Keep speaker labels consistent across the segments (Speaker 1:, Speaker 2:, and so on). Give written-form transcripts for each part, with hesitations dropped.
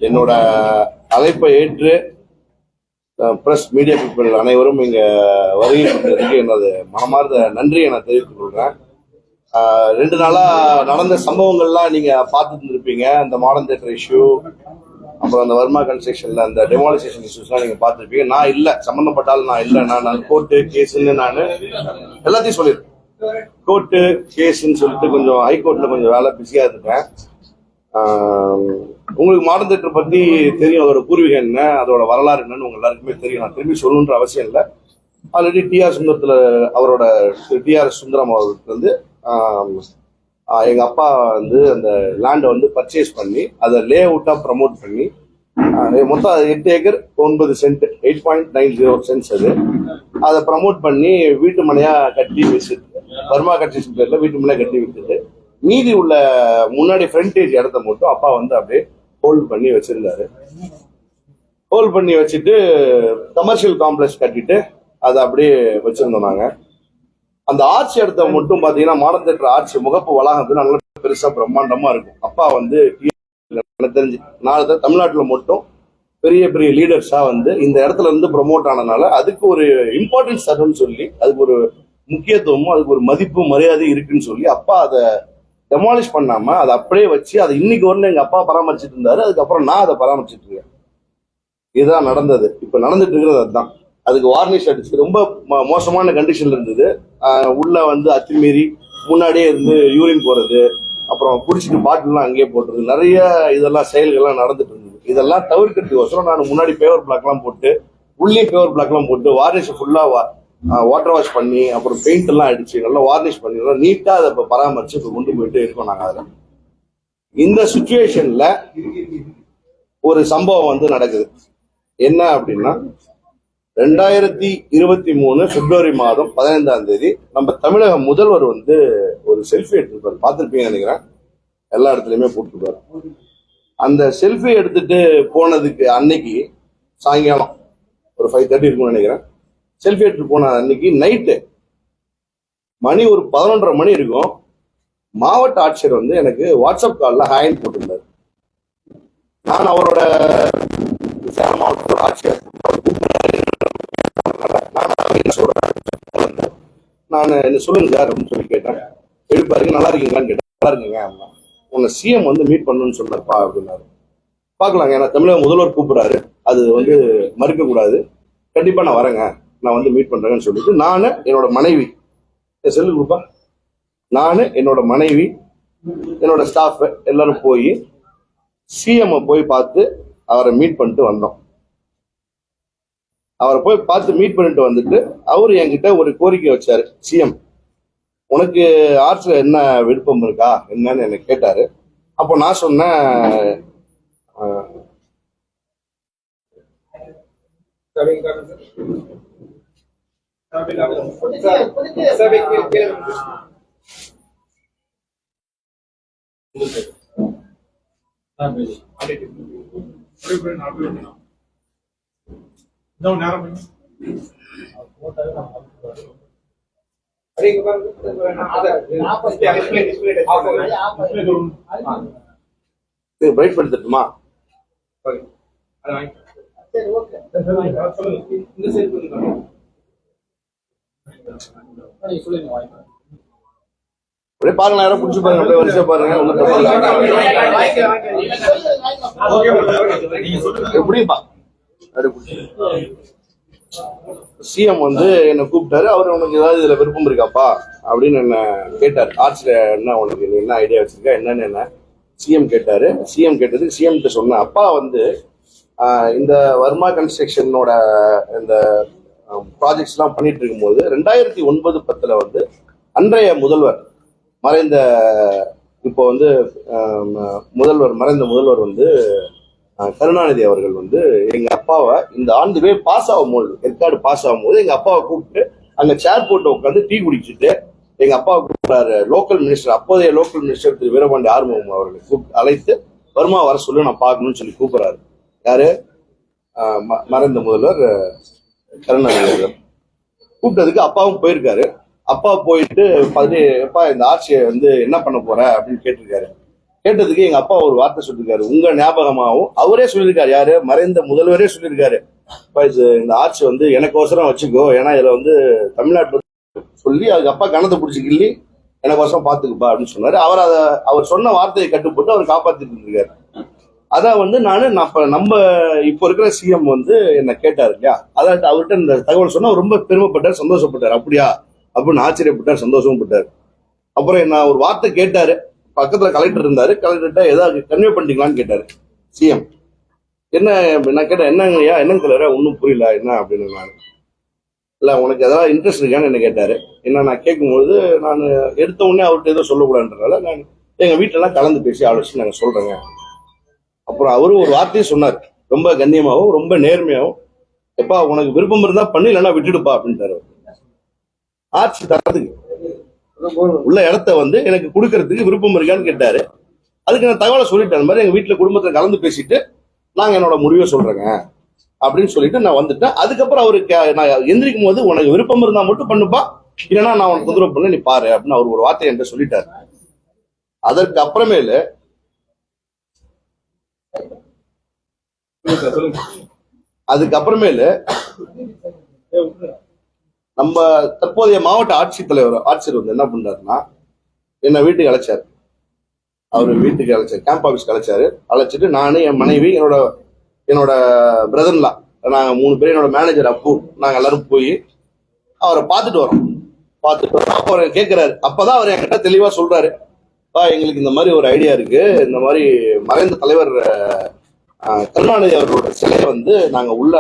Speaker 1: என்னோட அழைப்பை ஏற்று பிரஸ் மீடியா பீப்புள் அனைவரும் இங்க வருகை கொண்டதுக்கு எனது மனமார்ந்த நன்றியை நான் தெரிவித்துக் கொள்றேன். 2 நாளா நடந்த சம்பவங்கள்லாம் நீங்க பார்த்துட்டு இருப்பீங்க. அந்த மாடர்ன் தியேட்டர் இஷ்யூ, அப்புறம் அந்த வர்மா கன்ஸ்ட்ரக்ஷன்ல அந்த டெமாலிசேஷன் இஷ்யூஸ்லாம் நீங்க பார்த்துருப்பீங்க. நான் இல்லை, சம்பந்தப்பட்டாலும் நான் இல்லை. நான் கோர்ட்டு கேஸுன்னு நான் எல்லாத்தையும் சொல்லியிருக்கேன். கோர்ட்டு கேஸுன்னு சொல்லிட்டு கொஞ்சம் ஹைகோர்ட்ல கொஞ்சம் வேலை பிஸியா இருந்துட்டேன். உங்களுக்கு மாடர்ன் தியேட்டர் பத்தி தெரியும், அதோட பூர்வீகம் என்ன, அதோட வரலாறு என்னன்னு உங்க எல்லாருக்குமே தெரியும். நான் திரும்பி சொல்லணுன்ற அவசியம் இல்லை. ஆல்ரெடி டிஆர் சுந்தரத்துல அவரோட டிஆர் சுந்தரம் அவர்களுக்கு வந்து எங்க அப்பா வந்து அந்த லேண்டை வந்து பர்ச்சேஸ் பண்ணி அதை லே அவுட்டா ப்ரமோட் பண்ணி மொத்தம் 8 ஏக்கர் 9 சென்ட் 8.90 சென்ட்ஸ் அதை ப்ரமோட் பண்ணி வீட்டு மனையா கட்டி வச்சுட்டு, வர்மா கன்ஸ்ட்ரக்ஷன் பேர்ல வீட்டு மனையா கட்டி வச்சுட்டு, மீதி உள்ள முன்னாடி ஃப்ரண்டேஜ் இடத்த மட்டும் அப்பா வந்து அப்படியே ஹோல்ட் பண்ணி வச்சிருந்தாரு. ஹோல்ட் பண்ணி வச்சுட்டு கமர்ஷியல் காம்ப்ளெக்ஸ் கட்டிட்டு அதை அப்படியே வச்சிருந்தோம். நாங்க அந்த ஆர்ச் இடத்த மட்டும் பாத்தீங்கன்னா மாடர்ன் தியேட்டர் ஆர்ச் முகப்பு வளாகம் நல்லா பெருசா பிரம்மாண்டமா இருக்கும். அப்பா வந்து தெரிஞ்சு தமிழ்நாட்டுல மட்டும் பெரிய பெரிய லீடர்ஸா வந்து இந்த இடத்துல இருந்து ப்ரொமோட் ஆனதுனால அதுக்கு ஒரு இம்பார்ட்டன்ஸ் தரும்னு சொல்லி, அதுக்கு ஒரு முக்கியத்துவமும் அதுக்கு ஒரு மதிப்பு மரியாதை இருக்குன்னு சொல்லி அப்பா அதை டெமாலிஷ் பண்ணாம அதை அப்படியே வச்சு அதை இன்னைக்கு வரல எங்க அப்பா பராமரிச்சுட்டு இருந்தாரு. அதுக்கப்புறம் நான் அதை பராமரிச்சுட்டு இருக்கேன். இதுதான் நடந்தது. இப்ப நடந்துட்டு இருக்கிறது அதுதான். அதுக்கு வார்னிஷ் அடிச்சு ரொம்ப மோசமான கண்டிஷன்ல இருந்தது. உள்ள வந்து அத்துமீறி முன்னாடியே இருந்து யூரின் போறது, அப்புறம் குடிச்சிட்டு பாட்டில்லாம் அங்கேயே போட்டுறது, நிறைய இதெல்லாம் செயல்கள்லாம் நடந்துட்டு இருந்தது. இதெல்லாம் தவிர்க்கிறதுக்கோசரம் நான் முன்னாடி பேவர் பிளாக் எல்லாம் போட்டு, உள்ளே பேவர் பிளாக் எல்லாம் போட்டு வார்னிஷ் ஃபுல்லா வாட்டர் வாஷ் பண்ணி, அப்புறம் பெயிண்ட் எல்லாம் அடிச்சு நல்லா வார்னிஷ் பண்ணி நல்லா நீட்டா அதை பராமரிச்சு இப்ப கொண்டு போயிட்டு இருக்கோம் நாங்க. அதுல இந்த சுச்சுவேஷன்ல ஒரு சம்பவம் வந்து நடக்குது. என்ன அப்படின்னா, 2023 பிப்ரவரி மாதம் 15ஆம் தேதி நம்ம தமிழக முதல்வர் வந்து ஒரு செல்ஃபி எடுத்துருப்பாரு. பார்த்துருப்பீங்க நினைக்கிறேன், எல்லா இடத்துலயுமே போட்டுருப்பாரு. அந்த செல்ஃபி எடுத்துட்டு போனதுக்கு அன்னைக்கு சாயங்காலம் ஒரு 5:30 இருக்கும்னு நினைக்கிறேன். செல்ஃபி எடுத்துட்டு போன அன்னைக்கு நைட்டு மணி ஒரு 11:30 மணி இருக்கும். மாவட்ட ஆட்சியர் வந்து எனக்கு வாட்ஸ்அப் காலில் ஹாய்ன்னு போட்டிருந்தாரு. நான் அவரோட மாவட்ட ஆட்சியர் நான் என்ன சொல்லுங்க சார் அப்படின்னு சொல்லி கேட்டேன். எடுப்பாருங்க, நல்லா இருக்கீங்களான்னு கேட்டேன். நல்லா இருக்குங்க, உன்னை சிஎம் வந்து மீட் பண்ணணும்னு சொல்றாருப்பா அப்படின்னாரு. பார்க்கலாங்க, ஏன்னா தமிழக முதல்வர் கூப்பிடுறாரு, அது வந்து மறுக்க கூடாது, கண்டிப்பா நான் வரேங்க, நான் வந்து மீட் பண்றேன்னு சொல்லிட்டு நானு என்னோட மனைவி செல்லு கொடுப்பா, நானு என்னோட மனைவி என்னோட ஸ்டாஃப் எல்லாரும் போய் சிஎம் போய் பார்த்து அவரை மீட் பண்ணிட்டு வந்தோம். அவரை போய் பார்த்து மீட் பண்ணிட்டு வந்துட்டு அவரு என்கிட்ட ஒரு கோரிக்கை வச்சாரு. சிஎம், உனக்கு ஆர்ட்ஸ்ல என்ன விருப்பம் இருக்கா என்னன்னு எனக்கு கேட்டாரு. அப்போ நான் சொன்னேன், பிரைட் படுத்துட்டுமா? அப்படியே பாருங்க, யாரும் புடிச்சு பாருங்க, அப்படியே வரிசை பாருங்க. எப்படிப்பா சிஎம் வந்து என்ன கூப்பிட்டாரு. அவரு உனக்கு ஏதாவது இதுல விருப்பம் இருக்காப்பா அப்படின்னு என்ன கேட்டாரு. ஆர்ட்ஸ்ல என்ன உனக்கு என்ன ஐடியா வச்சிருக்கா என்னன்னு என்ன சிஎம் கேட்டாரு. சிஎம் கேட்டதுக்கு சிஎம் கிட்ட சொன்ன அப்பா வந்து இந்த வர்மா கன்ஸ்ட்ரக்ஷனோட இந்த ப்ராஜெக்ட்ஸ் எல்லாம் பண்ணிட்டு இருக்கும்போது 2009-10 வந்து அன்றைய முதல்வர் மறைந்த, இப்போ வந்து மறைந்த முதல்வர் வந்து கருணாநிதி அவர்கள் வந்து எங்க அப்பாவை இந்த ஆண்டுவே பாஸ் ஆகும்போது, ரெக்கார்டு பாஸ் ஆகும்போது எங்க அப்பாவை கூப்பிட்டு அங்க சேர் போட்டு உட்காந்து டீ குடிச்சுட்டு எங்க அப்பாவை கூப்பிட்டாரு. லோக்கல் மினிஸ்டர், அப்போதைய லோக்கல் மினிஸ்டர் திரு வீரபாண்டி ஆறுமுகம் அவர்களை கூப்பிட்டு அழைத்து வர்மா வர சொல்லி நான் பார்க்கணும்னு சொல்லி கூப்பிடுறாரு. யாரு? மறைந்த முதல்வர் கருணாநிதி அவர்கள். கூப்பிட்டதுக்கு அப்பாவும் போயிருக்காரு. அப்பா போயிட்டு அப்பா இந்த ஆட்சியை வந்து என்ன பண்ண போற அப்படின்னு கேட்டிருக்காரு. கேட்டதுக்கு எங்க அப்பா ஒரு வார்த்தை சொல்லியிருக்காரு, உங்க ஞாபகமாகவும் அவரே சொல்லியிருக்காரு, யாரு மறைந்த முதல்வரே சொல்லியிருக்காரு, இந்த ஆட்சி வந்து எனக்கோசரம் வச்சுக்கோ, ஏன்னா இதுல வந்து தமிழ்நாட்டுல சொல்லி அதுக்கு அப்பா கணத்தை பிடிச்சி கிள்ளி எனக்கோசரம் பாத்துக்குப்பா அப்படின்னு சொன்னாரு. அவர் சொன்ன வார்த்தையை கட்டுப்பட்டு அவர் காப்பாத்திட்டு இருக்காரு. அதான் வந்து நம்ம இப்போ இருக்கிற சிஎம் வந்து என்ன கேட்டாரு இல்லையா, அதான் அவர்கிட்ட இந்த தகவல் சொன்னா ரொம்ப பெருமைப்பட்டார், சந்தோஷப்பட்டார். அப்படியா அப்படின்னு ஆச்சரியப்பட்டார், சந்தோஷமும் பட்டார். அப்புறம் என்ன ஒரு வார்த்தை கேட்டாரு, பக்கத்துல கலெக்டர் இருந்தாரு, கலெக்டர்கிட்ட ஏதாவது கன்வே பண்ணிக்கலான்னு கேட்டாரு சிஎம். என்ன நான் கேட்டேன், என்னங்கய்யா என்னங்க கலரா ஒன்றும் புரியல என்ன அப்படின்னு. நான் இல்லை உனக்கு எதாவது இன்ட்ரெஸ்ட் இருக்கான்னு என்ன கேட்டாரு. என்ன நான் கேட்கும்போது நான் எடுத்த உடனே அவர்கிட்ட ஏதோ சொல்லக்கூடாதுன்றதால நான் எங்க வீட்டிலலாம் கலந்து பேசி ஆலோசிச்சு நாங்கள் சொல்றேங்க. அப்புறம் அவரும் ஒரு வார்த்தையை சொன்னார், ரொம்ப கண்ணியமாகவும் ரொம்ப நேர்மையாகவும், எப்பா உனக்கு விருப்பம் இருந்தா பண்ணி இல்லைன்னா விட்டுடுப்பா அப்படின்ட்டாரு. ஆட்சி தரத்துக்கு உள்ள இடத்த வந்து எனக்கு கொடுக்கறதுக்கு விருப்பம் இருக்கான்னு கேட்டாரு. அதுக்கு நான் தகவலை சொல்லிட்டேன், அந்த மாதிரி எங்க வீட்டுல குடும்பத்துல கலந்து பேசிட்டு நாங்க என்னோட முடிவை சொல்றேங்க அப்படின்னு சொல்லிட்டு நான் வந்துட்டேன். அதுக்கப்புறம் அவருக்கு நான் எந்திரிக்கும் போது உனக்கு விருப்பம் இருந்தா மட்டும் பண்ணுப்பா, இல்லைன்னா நான் உனக்கு தொந்தரவு பண்ண நீ பாரு அப்படின்னு அவர் ஒரு வார்த்தை என்கிட்ட சொல்லிட்டாரு. அதற்கு அப்புறமேலு நம்ம தற்போதைய மாவட்ட ஆட்சியர் வந்து என்ன பண்றாருன்னா, என்ன வீட்டுக்கு அழைச்சாரு. அவரு வீட்டுக்கு அழைச்சாரு, கேம்ப் ஆபீஸ்க்கு அழைச்சாரு. அழைச்சிட்டு நானு, என் மனைவி, என்னோட பிரதர்லா, நாங்க 3 பேர், என்னோட மேனேஜர் அப்பு, நாங்க எல்லாரும் போய் அவரை பார்த்துட்டு வரோம். அப்ப அவர் கேட்கிறாரு. அப்பதான் அவர் என்கிட்ட தெளிவா சொல்றாரு, எங்களுக்கு இந்த மாதிரி ஒரு ஐடியா இருக்கு, இந்த மாதிரி மறைந்த தலைவர் கருணாநிதி அவர்களோட சிலையை வந்து நாங்க உள்ள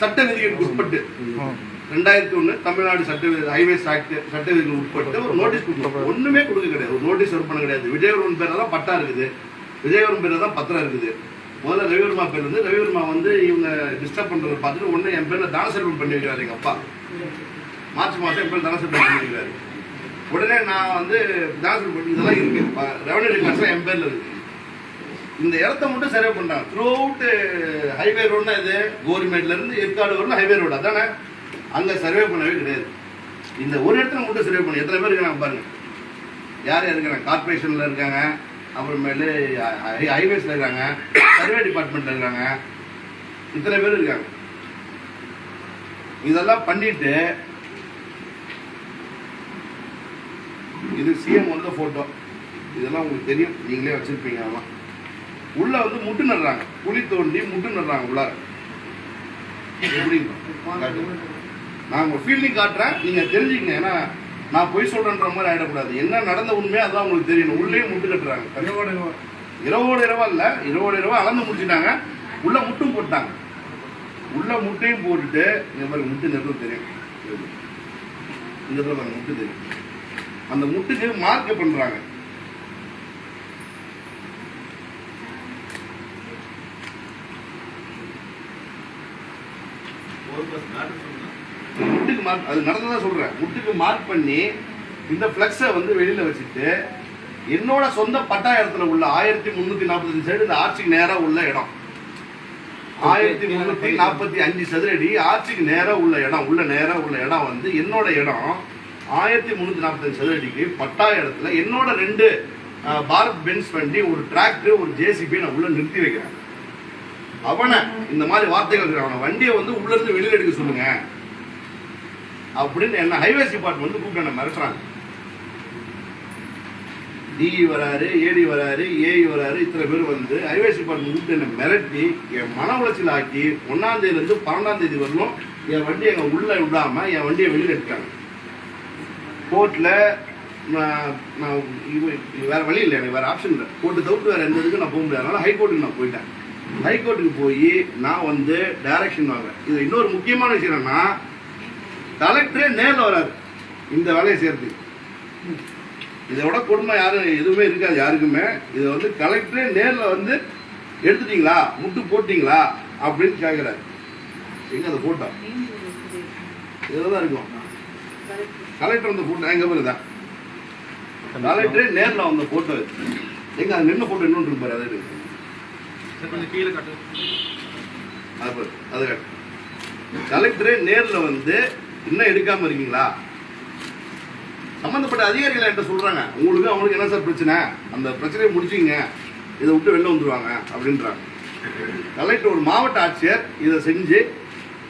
Speaker 1: சட்ட விதிகளுக்கு உட்பட்டு 2001 தமிழ்நாடு ஹைவேஸ் ஆக்ட் சட்ட விதிகளுக்கு உட்பட்டு ஒரு நோட்டீஸ் கொடுக்கணும். ஒண்ணுமே கொடுக்க கிடையாது, ஒரு நோட்டீஸ் ஒர்க் பண்ண கிடையாது. விஜயவர்மன் பேர்ல தான் பட்டா இருக்குது, விஜயவர்மன் பேர்ல தான் பத்திரம் இருக்குது. முதல்ல ரவிவர்மா பேர் இருந்து, ரவிவர்மா வந்து இவங்க டிஸ்டர்ப் பண்றதை பார்த்துட்டு ஒண்ணு என் பேர்ல தான செல்வம் பண்ணி வைக்கிறாரு. எங்க அப்பா மார்ச் மாசம் என் பேர் தான செல்வம் பண்ணி வைக்கிறாரு. உடனே நான் வந்து தான செல்வம் பண்ணி இதெல்லாம் இருக்கு, ரெவன்யூ ரெக்கார்ட்ஸ் என் பேர்ல இருக்கு. இந்த இடத்த மட்டும் சர்வே பண்றாங்க. த்ரூ அவுட் ஹைவே ரோடுனா இது கோரிமேட்ல இருந்து ஏற்காடு வரணும் ஹைவே ரோடு அதானே, அங்க சர்வே பண்ணவே கிடையாது. இந்த ஒரு இடத்துல மட்டும் சர்வே பண்ணி எத்தனை பேர் இருக்காங்க பாருங்க. யார் யார் இருக்காங்க? கார்பரேஷன்ல இருக்காங்க, அப்புறமேலு ஹைவேஸ்ல இருக்காங்க, சர்வே டிபார்ட்மெண்ட்ல இருக்காங்க, இத்தனை பேர் இருக்காங்க. இதெல்லாம் பண்ணிட்டு இது சிஎம் வந்து போட்டோ, இதெல்லாம் உங்களுக்கு தெரியும், நீங்களே வச்சிருப்பீங்க. அதெல்லாம் உள்ள வந்து முட்டு நடுறாங்க, குழி தோண்டி முட்டு நடுறாங்க உள்ளார. எப்படி நான் உங்க ஃபீல்டிங் காட்டுறேன், நீங்க தெரிஞ்சுக்கங்க. ஏன்னா நான் பொய் சொல்றேன்ற மாதிரி ஆயிடக்கூடாது. என்ன நடந்த உண்மையா அதான் உங்களுக்கு தெரியணும். உள்ளே முட்டு கட்டுறாங்க, இரவோடு இரவா இல்ல, இரவோடு இரவா அளந்து முடிச்சுட்டாங்க. உள்ள முட்டும் போட்டாங்க. உள்ள முட்டையும் போட்டுட்டு இந்த மாதிரி முட்டு நெருப்பு தெரியும், இந்த இடத்துல முட்டு தெரியும். அந்த முட்டுக்கு மார்க் பண்றாங்க. முட்டுக்கு மார்க், அது நடந்ததா சொல்றேன். முட்டுக்கு மார்க் பண்ணி இந்த பிளக்ஸை வந்து வெளியில வச்சுட்டு என்னோட சொந்த பட்டா இடத்துல உள்ள 1345 சைடு இந்த ஆட்சிக்கு நேரா உள்ள இடம், 1345 சதுரடி ஆட்சிக்கு நேரா உள்ள இடம், உள்ள நேரா உள்ள இடம் வந்து என்னோட இடம். 1345 சதுரடிக்கு பட்டா இடத்துல என்னோட 2 பாரத் பென்ஸ் வண்டி, ஒரு டிராக்டர், ஒரு ஜேசிபி நான் உள்ள நிறுத்தி வைக்கிறேன். அவனை இந்த மாதிரி வார்த்தைகள், அவனை வண்டியை வந்து உள்ள இருந்து வெளியில எடுக்க சொல்லுங்க அப்படின்னு என்ன ஹைவேஸ் டிபார்ட்மெண்ட் கூப்பிட்டு என்ன மிரட்டுறாங்க. டிஇ வராரு, ஏடி வராரு, ஏஇ வராரு, இத்தனை பேர் வந்து ஹைவேஸ் டிபார்ட்மெண்ட் கூப்பிட்டு என்ன மிரட்டி என் மன உளைச்சல் ஆக்கி 1ஆம் தேதியிலிருந்து 12ஆம் தேதி வரலும் என் வண்டியை எங்க உள்ள விடாம என் வண்டியை வெளியில எடுத்தாங்க. கோர்ட்ல வேற வழி இல்லை, எனக்கு வேற ஆப்ஷன் இல்லை. கோர்ட்டு தவிர்த்து வேற எந்த இதுக்கு நான் போக முடியாது. அதனால ஹைகோர்ட்டுக்கு நான் போயிட்டேன். ஹைகோர்ட்டுக்கு போய் நான் வந்து டைரக்ஷன் வாங்குறேன். இது இன்னொரு முக்கியமான விஷயம் என்னன்னா, கலெக்டரே நேரில் வராது இந்த வேலையை செய்யறதுக்கு. இதை விட கொடுமை யாரும் எதுவுமே இருக்காது யாருக்குமே. இதை வந்து கலெக்டரே நேரில் வந்து எடுத்துட்டீங்களா, முட்டு போட்டீங்களா அப்படின்னு கேட்கிறாரு. எங்க அதை போட்டோ இதுதான் இருக்கும். கலெக்டர் வந்து போட்டோ எங்க பேரு தான் கலெக்டரே நேரில் வந்த போட்டோ எங்க அது நின்று போட்டோ இன்னொன்று இருப்பாரு. அது கீழே காட்டு, அது கலெக்டரே நேரில் வந்து இன்னும் எடுக்காம இருக்கீங்களா, சம்பந்தப்பட்ட அதிகாரிகள் என்கிட்ட சொல்றாங்க, உங்களுக்கு அவங்களுக்கு என்ன சார் பிரச்சனை, அந்த பிரச்சனையை முடிச்சிங்க, இதை விட்டு வெளில வந்துருவாங்க அப்படின்றாங்க. கலெக்டர் ஒரு மாவட்ட ஆட்சியர் இதை செஞ்சு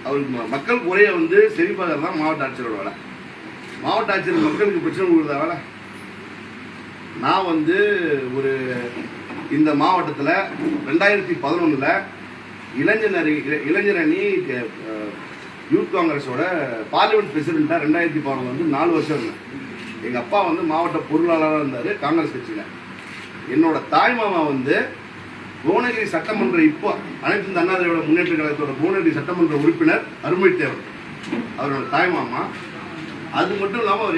Speaker 1: அவருக்கு மக்கள் குறைய வந்து சரி பார்க்கறது தான் மாவட்ட ஆட்சியரோட வேலை. மாவட்ட ஆட்சியர் மக்களுக்கு பிரச்சனை கொடுக்குறத வேலை. நான் வந்து ஒரு இந்த மாவட்டத்தில் 2011 இளைஞர் அணி யூத் காங்கிரஸோட பார்லிமெண்ட் பிரசிடென்டா 2011 வந்து 4 வருஷம் இருந்தேன். எங்க அப்பா வந்து மாவட்ட பொருளாளராக இருந்தாரு காங்கிரஸ் கட்சியில. என்னோட தாய் மாமா வந்து புவனகிரி சட்டமன்ற, இப்போ அனைத்து இந்திய அண்ணா திராவிட முன்னேற்ற கழகத்தோட புவனகிரி சட்டமன்ற உறுப்பினர் அருமை தேவர், அவரோட தாய் மாமா. அது மட்டும் இல்லாமல் ஒரு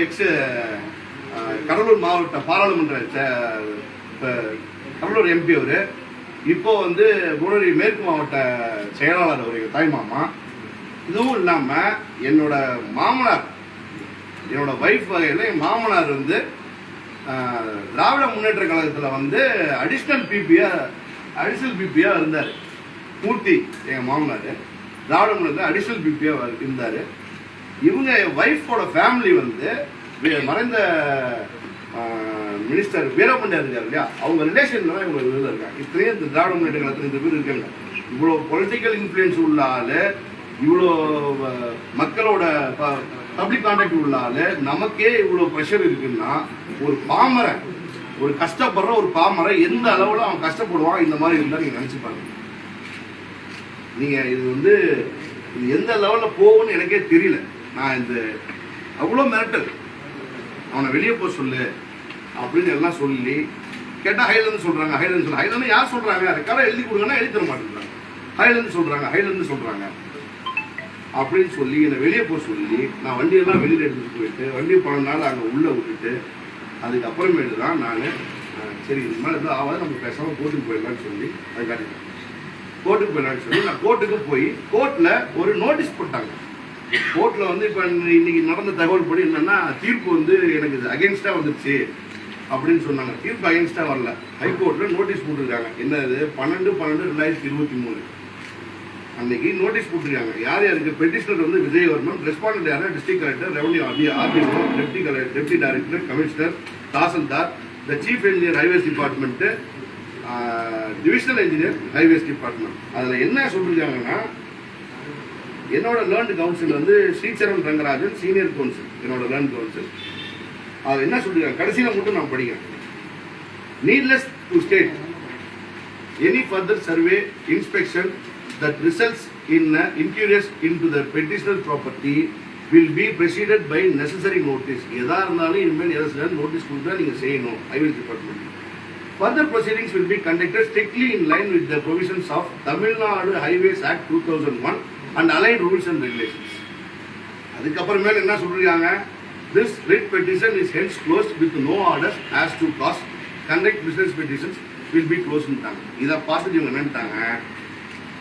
Speaker 1: கடலூர் மாவட்ட பாராளுமன்ற கடலூர் எம்பி அவரு. இப்போ வந்து புவனகிரி மேற்கு மாவட்ட செயலாளர் அவரு தாய் மாமா. இதுவும் இல்லாம என்னோட மாமனார், என்னோட வைஃப் வகையில் என் மாமனார் வந்து திராவிட முன்னேற்ற கழகத்தில் வந்து அடிஷனல் பிபியா இருந்தார். மூர்த்தி என் மாமனார் திராவிட முன்னேற்ற அடிஷனல் பிபியா இருந்தார். இவங்க என் வைஃபோட ஃபேமிலி வந்து மறைந்த மினிஸ்டர் வீரபாண்டியா இருக்காரு இல்லையா, அவங்க ரிலேஷன் தான் இவங்க இதில் இருக்காங்க. இத்தனையும் இந்த திராவிட முன்னேற்ற கழகத்தில் இந்த பேர் இருக்காங்க. இவ்வளோ பொலிட்டிக்கல் இன்ஃப்ளூயன்ஸ் உள்ள ஆளு, இவ்வளோ மக்களோட பப்ளிக் கான்டாக்ட் உள்ள ஆளு, நமக்கே இவ்வளோ ப்ரெஷர் இருக்குன்னா ஒரு பாமரை, ஒரு கஷ்டப்படுற ஒரு பாமரை எந்த அளவில் அவன் கஷ்டப்படுவான் இந்த மாதிரி இருந்தால் நீங்கள் நினச்சிப்பாங்க. நீங்கள் இது வந்து இது எந்த லெவலில் போகும்னு எனக்கே தெரியல. நான் இந்த அவ்வளோ மிரட்டல், அவனை வெளியே போக சொல்லு அப்படின்னு எல்லாம் சொல்லி கேட்டால் ஹைலேருந்து சொல்கிறாங்க, ஹைலேருந்து சொல்கிறாங்க. ஹைலேருந்து யார் சொல்கிறாங்க, ரெக்கார்டாக எழுதி கொடுங்கன்னா எழுதி தர மாட்டேங்கிறாங்க. ஹைலேருந்து சொல்கிறாங்க, ஹைலேருந்து சொல்கிறாங்க அப்படின்னு சொல்லி என்னை வெளியே போக சொல்லி நான் வண்டியெல்லாம் வெளியில் எடுத்துகிட்டு போயிட்டு வண்டியை 12 நாள் அங்கே உள்ளே விட்டுட்டு அதுக்கப்புறமேட்டு தான் நான் சரி இது மாதிரி எதுவும் ஆகாது, நம்ம பேசாமல் கோர்ட்டுக்கு போயிடலான்னு சொல்லி அது காட்டிட்டேன். கோர்ட்டுக்கு போயிடலான்னு சொல்லி நான் கோர்ட்டுக்கு போய் கோர்ட்டில் ஒரு நோட்டீஸ் போட்டாங்க. கோர்ட்டில் வந்து இப்போ இன்னைக்கு நடந்த தகவல் படி என்னன்னா, தீர்ப்பு வந்து எனக்கு அகெயின்ஸ்டாக வந்துருச்சு அப்படின்னு சொன்னாங்க. தீர்ப்பு அகைன்ஸ்டா வரல. ஹைகோர்ட்ல நோட்டீஸ் போட்டிருக்காங்க. என்னது 12/12/2023 அன்னைக்கு நோட்டீஸ் போட்டிருக்காங்க. யார் யாருக்கு பெட்டிஷனர் வந்து விஜயவர்மன், ரெஸ்பாண்டன்ட் யாரா district collector, revenue RTO, deputy director, commissioner, tahsildar, the chief engineer highways department, divisional engineer highways department. அதுல என்ன சொல்லிருக்காங்கன்னா, என்னோட லேர்ன்ட் கவுன்சில் வந்து ஸ்ரீசரண் ரங்கராஜன் சீனியர் கவுன்சில், என்னோட லேர்ன்ட் கவுன்சில். அது என்ன சொல்லிருக்காங்க கடைசியில மட்டும் நான் படிக்கிறேன். Needless to state any further survey inspection that results in incursions into the petitioner property will be preceded by necessary notice. எதா இருந்தாலும் இனிமேல் எதாவது நோட்டீஸ் கொடுத்தா நீங்க செய்யணும். Highways department. Further proceedings will be conducted strictly in line with the provisions of Tamil Nadu Highways Act 2001 and allied rules and regulations. அதுக்கப்புறமேல என்ன சொல்றாங்க? This writ petition is hence closed with no orders as to cause conduct business petitions will be closed. இதை பார்த்துட்டு இவங்க என்னட்டாங்க,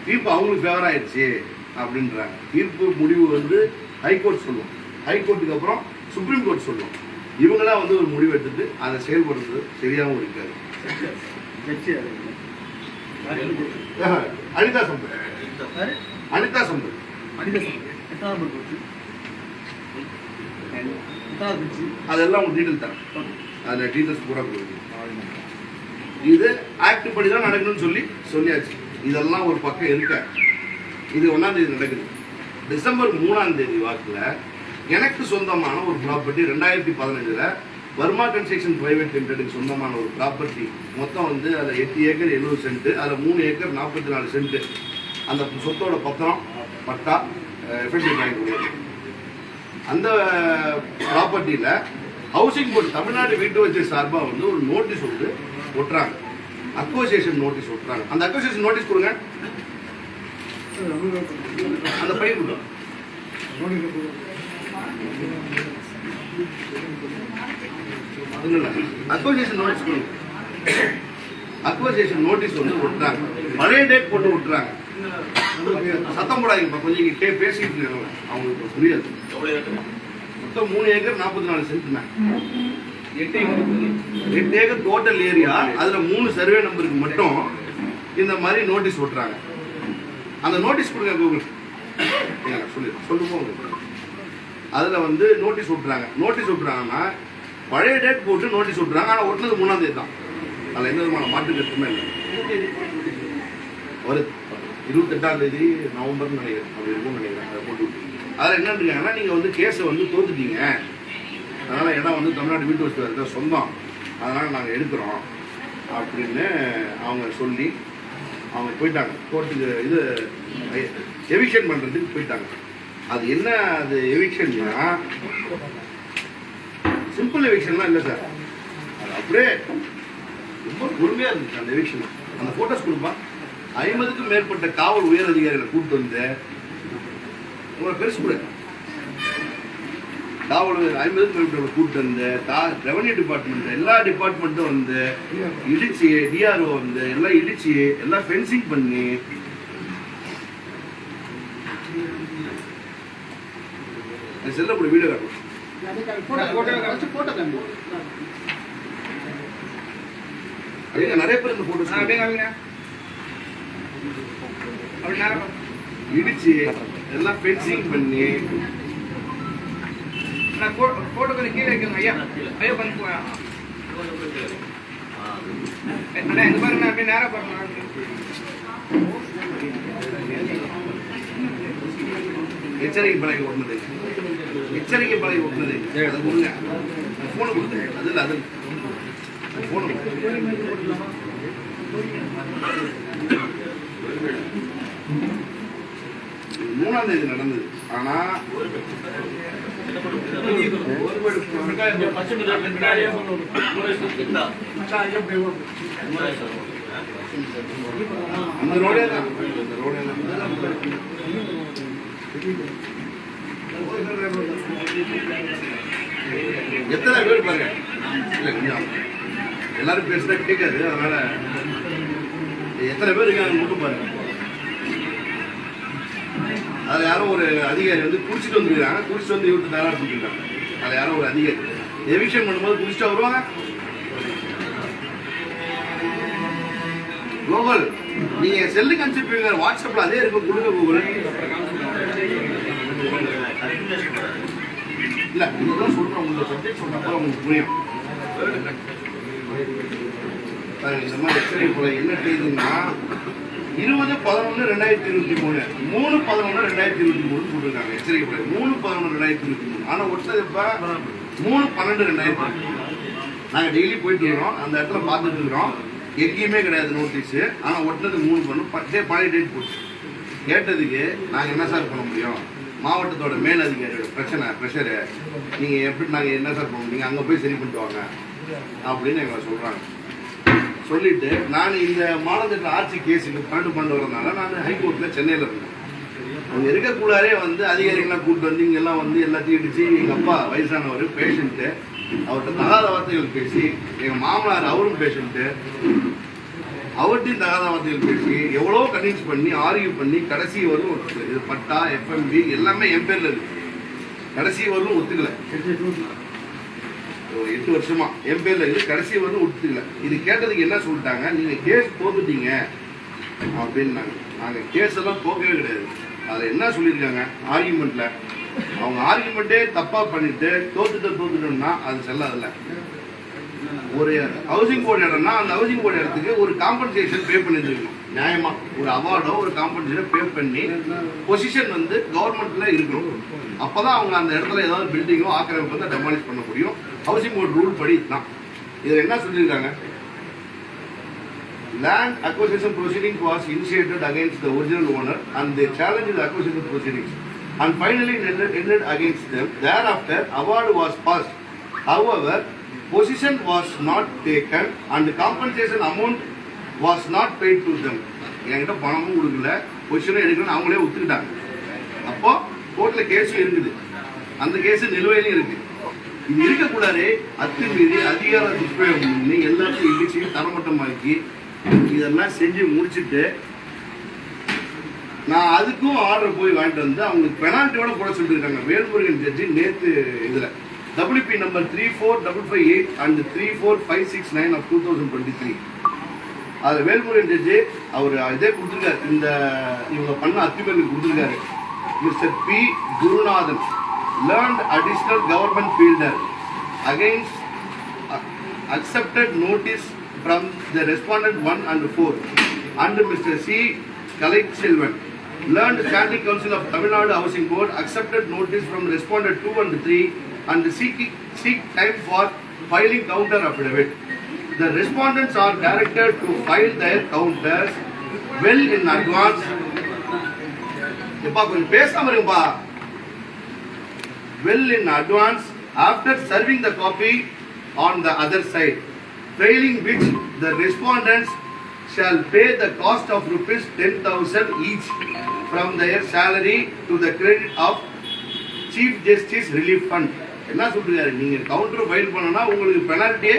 Speaker 1: தீர்ப்பு அவங்களுக்கு favour ஆயிடுச்சு அப்படின்றாங்க. தீர்ப்பு முடிவு வந்து ஹைகோர்ட் சொல்லும், ஹைகோர்ட்டுக்கு அப்புறம் சுப்ரீம் கோர்ட் சொல்லும். இவங்களா வந்து ஒரு முடிவு எடுத்துட்டு அதை செயல்படுறது சரியாகவும் இருக்காது. அனிதா சம்பத், அனிதா சம்பத் அதெல்லாம் ஒரு டீட்டெயில் தரேன். அதில் டீட்டெயில்ஸ் பூரா கொடுக்குது. இது ஆக்ட் படி தான் நடக்கணும்னு சொல்லியாச்சு. இதெல்லாம் ஒரு பக்கம் இருக்க. இது 1ஆம் தேதி நடக்குது. டிசம்பர் 3ஆம் தேதி வாக்கில் எனக்கு சொந்தமான ஒரு ப்ராப்பர்ட்டி 2015 வர்மா கன்ஸ்ட்ரக்ஷன் பிரைவேட் லிமிடெடுக்கு சொந்தமான ஒரு ப்ராப்பர்ட்டி மொத்தம் வந்து அதில் 8 ஏக்கர் 70 சென்ட், அதில் 3 ஏக்கர் 44 சென்ட். அந்த சொத்தோட பத்திரம் பட்டா எஃபெக்டிவ் வாங்கக்கூடியது. அந்த ப்ராப்பர்ட்டியில் ஹவுசிங் போர்டு தமிழ்நாடு வீட்டு வச்ச சார்பாக வந்து ஒரு நோட்டீஸ் வந்து ஒட்டுறாங்க. Acquisition notice ஒட்டுறாங்க. அந்த அக்வசேஷன் நோட்டீஸ் கொடுங்க. அந்த பையன் கொடுங்க. அக்வசேஷன் நோட்டீஸ் கொடுங்க. அக்வசேஷன் நோட்டீஸ் வந்து ஒட்டுறாங்க. பழைய டேட் போட்டு ஒட்டுறாங்க. சத்தம் போடாதீங்க, கொஞ்சம் பேசிட்டு இருக்காங்க, அவங்களுக்கு புரியாது. மொத்தம் 3 acre 44 cent, 8 acre total area. அதுல 3 சர்வே நம்பருக்கு மட்டும் இந்த மாதிரி நோட்டீஸ் ஒட்டுறாங்க. அந்த நோட்டீஸ் கொடுங்க கூகுள் சொல்லுங்க. அதுல வந்து நோட்டீஸ் ஒட்டுறாங்க. நோட்டீஸ் ஒட்டுறாங்கன்னா பழைய டேட் போட்டு நோட்டீஸ் ஒட்டுறாங்க. ஆனா ஒட்டுனது 3ஆம் தேதி தான். அதுல எந்த விதமான மாற்று கருத்துமே இல்லை. ஒரு 28ஆம் தேதி நவம்பர் நினைக்கிறேன், அப்படி இருக்கும்னு நினைக்கிறேன். அதை போட்டு அதில் என்ன இருக்காங்கன்னா, நீங்கள் வந்து கேஸை வந்து தோத்துட்டீங்க, அதனால் இடம் வந்து தமிழ்நாடு வீட்டு வசதி தான் சொந்தம், அதனால் நாங்கள் எடுக்கிறோம் அப்படின்னு அவங்க சொல்லி அவங்க போயிட்டாங்க கோர்ட்டுக்கு. இது எவிக்ஷன் பண்ணுறதுக்கு போயிட்டாங்க. அது என்ன, அது எவிக்ஷன்னா சிம்பிள் எவிக்ஷன்லாம் இல்லை சார். அது அப்படியே ரொம்ப பொறுமையாக இருந்துச்சு அந்த எவிக்ஷன். அந்த ஃபோட்டோஸ் கொடுப்பா. 50க்கும் மேற்பட்ட காவல் உயர் அதிகாரிகளை கூப்பிட்டு வந்து உங்களை பெருசு கூட காவல் 50க்கும் மேற்பட்ட கூப்பிட்டு வந்து ரெவன்யூ டிபார்ட்மெண்ட் எல்லா டிபார்ட்மெண்ட்டும் வந்து இடிச்சு, டிஆர்ஓ வந்து எல்லாம் இடிச்சு எல்லாம் ஃபென்சிங் பண்ணி செல்லக்கூடிய வீடியோ காட்டணும். நிறைய பேர் இந்த போட்டோஸ் இடிச்சு எல்லாம் ஃபென்சிங் பண்ணி போட்டோ கொஞ்சம் கீழே வைக்கணும். ஐயா ஐயா கொஞ்சம் அண்ணா எங்க பாருங்க, அப்படியே நேரா பாருங்க. எச்சரிக்கை பலகை ஓட்டுனது, எச்சரிக்கை பலகை ஓட்டுனது அதை கொடுங்க. போனை கொடுத்து அதில் அதில் போன 3ஆம் தேதி நடந்தது. ஆனா அந்த ரோடே தான், அந்த ரோடே எத்தனை பேர் பாருங்க. இல்லை கொஞ்சம் எல்லாரும் பேசுனா கேட்காது, அதனால எத்தனை பேர் இருக்காங்க மட்டும் பாருங்க. அதில் யாரோ ஒரு அதிகாரி வந்து குடிச்சிட்டு வந்துருக்காங்க, குடிச்சிட்டு வந்து இவருக்கு தாராளம் கொடுத்துருக்காங்க. அதில் யாரோ ஒரு அதிகாரி எவிக்ஷன் பண்ணும்போது குடிச்சிட்டு வருவாங்க, கூகுள் நீங்க செல்லுக்கு அனுப்பிச்சிருப்பீங்க, வாட்ஸ்அப்ல அதே இருக்கும், கொடுங்க கூகுள். இல்ல இதுதான் சொல்றேன், உங்களோட சப்ஜெக்ட் சொன்னப்ப உங்களுக்கு புரியும். இந்த மாதிரி எச்சரிக்கை போல என்ன செய்யுதுன்னா 20/11/2023 3/11/2023 போட்டிருக்காங்க எச்சரிக்கை போல. 3/11/2023 ஆனா ஒட்டது இப்ப 3/12/2023. நாங்க டெய்லி போயிட்டு இருக்கிறோம், அந்த இடத்துல பார்த்துட்டு இருக்கிறோம், எங்கேயுமே கிடையாது நோட்டீஸ். ஆனா ஒட்டினது 3 பழைய டேட் போச்சு. கேட்டதுக்கு நாங்க என்ன சார் பண்ண முடியும், மாவட்டத்தோட மேல் அதிகாரியோட ப்ரெஷரு, நீங்க எப்படி நாங்க என்ன சார் பண்ண முடியும், அங்க போய் சரி பண்ணிட்டு வாங்க அப்படின்னு எங்களை சொல்றாங்க. சொல்லிட்டு நான் இந்த மாநகரத்தில் ஆட்சி கேஸுக்கு 12 வரதுனால நான் ஹைகோர்ட்ல சென்னையில் இருந்தேன். அங்கே இருக்கக்கூடாதே வந்து அதிகாரிகள்லாம் கூப்பிட்டு வந்து இங்கெல்லாம் வந்து எல்லாத்தையும் இடிச்சு, எங்கள் அப்பா வயசானவர் பேஷண்ட்டு, அவர்கிட்ட தகாத வார்த்தைகள் பேசி, எங்கள் மாமனார் அவரும் பேஷண்ட்டு, அவர்கிட்டையும் தகாத வார்த்தைகள் பேசி எவ்வளோ கன்வின்ஸ் பண்ணி ஆர்கியூ பண்ணி கடைசி வரலும் ஒத்துக்கல. இது பட்டா எஃப்எம்பி எல்லாமே என் பேரில் இருக்கு, கடைசி வரலும் ஒத்துக்கல. 8 வருஷமா என் பேர்ல இருக்கு, கடைசி வந்து ஒத்துக்கல. இது கேட்டதுக்கு என்ன சொல்லிட்டாங்க, நீங்க கேஸ் தோத்துட்டீங்க அப்படின்னாங்க. நாங்க கேஸ் எல்லாம் தோக்கவே கிடையாது. அதுல என்ன சொல்லியிருக்காங்க, ஆர்குமெண்ட்ல அவங்க ஆர்குமெண்ட்டே தப்பா பண்ணிட்டு தோத்துட்டோம்னா அது செல்லாதுல்ல. ஒரு ஹவுசிங் போர்டு இடம்னா அந்த ஹவுசிங் போர்டு இடத்துக்கு ஒரு காம்பன்சேஷன் பே பண்ணிருக்கணும், நியாயமா ஒரு அவார்டோ ஒரு காம்பன்சேஷன் பே பண்ணி பொசிஷன் வந்து கவர்மெண்ட்ல இருக்கணும். அப்பதான் அவங்க அந்த இடத்துல ஏதாவது பில்டிங்கோ ஆக்கிரமிப்பு வந்து டெமாலிஷ் பண்ண முடியும். ஹவுசிங் போர்டு ரூல் படி தான். இதுல என்ன சொல்லியிருக்காங்க, land acquisition proceeding was initiated against the original owner and they challenged the acquisition proceedings and finally ended against them. Thereafter award was passed. However, position was not taken and the compensation amount was not paid to them. என்கிட்ட பணமும் கொடுக்கல, பொசிஷனும் எடுக்கணும்னு அவங்களே ஒத்துக்கிட்டாங்க. அப்போ கோர்ட்ல கேஸும் இருக்குது, அந்த கேஸ் நிலுவையிலும் இருக்கு. இது இருக்கக்கூடாது, அத்துமீறி அதிகார துஷ்பிரயோகம் பண்ணி எல்லாத்தையும் இடிச்சு தரமட்டமாக்கி இதெல்லாம் செஞ்சு முடிச்சுட்டு நான் அதுக்கும் ஆர்டர் போய் வாங்கிட்டு வந்து அவங்களுக்கு பெனால்ட்டியோட போட சொல்லியிருக்காங்க. வேல்முருகன் ஜட்ஜி நேற்று இதுல WP நம்பர் 34558 and 34569 of 2023 அது வேல்முருகன் ஜட்ஜி அவர் இதே கொடுத்துருக்காரு, இந்த இவங்க பண்ண அத்துமீறல் கொடுத்துருக்காரு. Mister P. Gurunathan learned additional government fielder against accepted notice from the respondent 1 and 4 and Mr. C. Kalaiselvan learned Standing Council of Tamil Nadu Housing Board accepted notice from respondent 2 and 3 and seek time for filing counter affidavit. The respondents are directed to file their counters well in advance. Well in advance after serving the copy on the other side, failing which the respondents shall pay the cost of rupees 10,000 each from their salary to the credit of Chief Justice Relief Fund. என்ன சொல்றாரு, நீங்க counter file பண்ணனா உங்களுக்கு பெனால்ட்டியே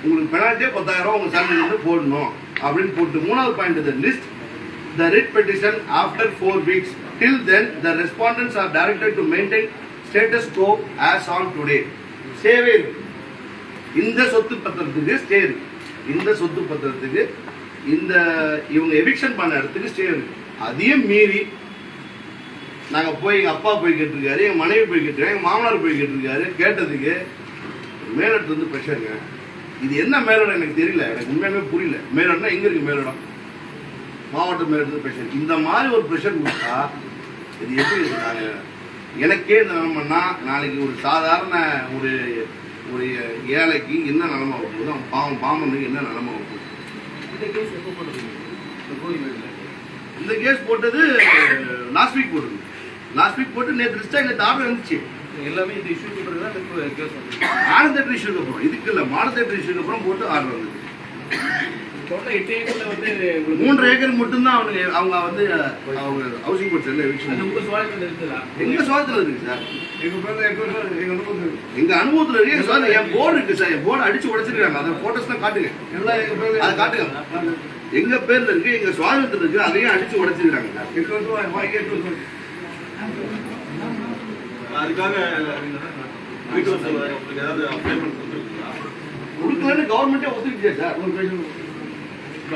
Speaker 1: 10,000 உங்க சேலரில இருந்து போடணும் அப்படின்னு போட்டு. மூணாவது point, the list the writ petition after 4 weeks. Till then, the respondents are directed to maintain status quo as on today. சேவை இந்த சொத்து பத்திரத்துக்கு ஸ்டே இருக்கு, இந்த சொத்து பத்திரத்துக்கு இந்த இவங்க எவிக்ஷன் பண்ண இடத்துக்கு ஸ்டே இருக்கு. அதையும் மீறி நாங்க போய் எங்க அப்பா போய் கேட்டிருக்காரு, எங்க மனைவி போய் கேட்டிருக்காரு, எங்க மாமனார் போய் கேட்டிருக்காரு. கேட்டதுக்கு மேலிடத்துல இருந்து ப்ரெஷருங்க. இது என்ன மேலிடம் எனக்கு தெரியல, எனக்கு உண்மையாலுமே புரியல. மேலிடம்னா எங்க இருக்கு மேலிடம், மாவட்ட மேலிடத்துல ப்ரெஷர். இந்த மாதிரி ஒரு ப்ரெஷர் கொடுத்தா இது எப்படி இருக்காங்க? எனக்கே இந்த நிலைமைன்னா நாளைக்கு ஒரு சாதாரண ஒரு ஒரு ஏழைக்கு என்ன நிலைமை போகுது, அவன் பாமனுக்கு என்ன நிலைமை போகுது. இந்த கேஸ் போட்டது லாஸ்ட் வீக் போட்டு நேற்று ரிஸ்டா நேற்று ஆர்டர் இருந்துச்சு. எல்லாமே இந்த இஷ்யூக்கு பிறகு தான் கேஸ் மானதேட்டர் இஷ்யூக்கு அப்புறம், இதுக்கு இல்லை மானதேட்டர் இஷ்யூக்கு அப்புறம் போட்டு ஆர்டர் வந்தது. 8 ஏக்கர்ல வந்து 3 ஏக்கர் மட்டும்தான் அவங்க வந்து அவங்க ஹவுசிங் போர்ட் செல்ல எவிக்ஷன். உங்க சுவாதத்துல இருக்குதா? எங்க சுவாதத்துல இருக்கு சார், எங்க அனுபவத்துல இருக்கு சார். என் போர்டு இருக்கு சார், என் போர்டு அடிச்சு உடைச்சிருக்காங்க. அதை போட்டோஸ் தான் காட்டுங்க, அதை காட்டுங்க. எங்க பேர்ல இருக்கு, எங்க சுவாதத்துல இருக்கு, அதையும் அடிச்சு உடைச்சிருக்காங்க. அதுக்காக கொடுக்கலன்னு கவர்மெண்டே ஒத்துக்கிட்டே சார்.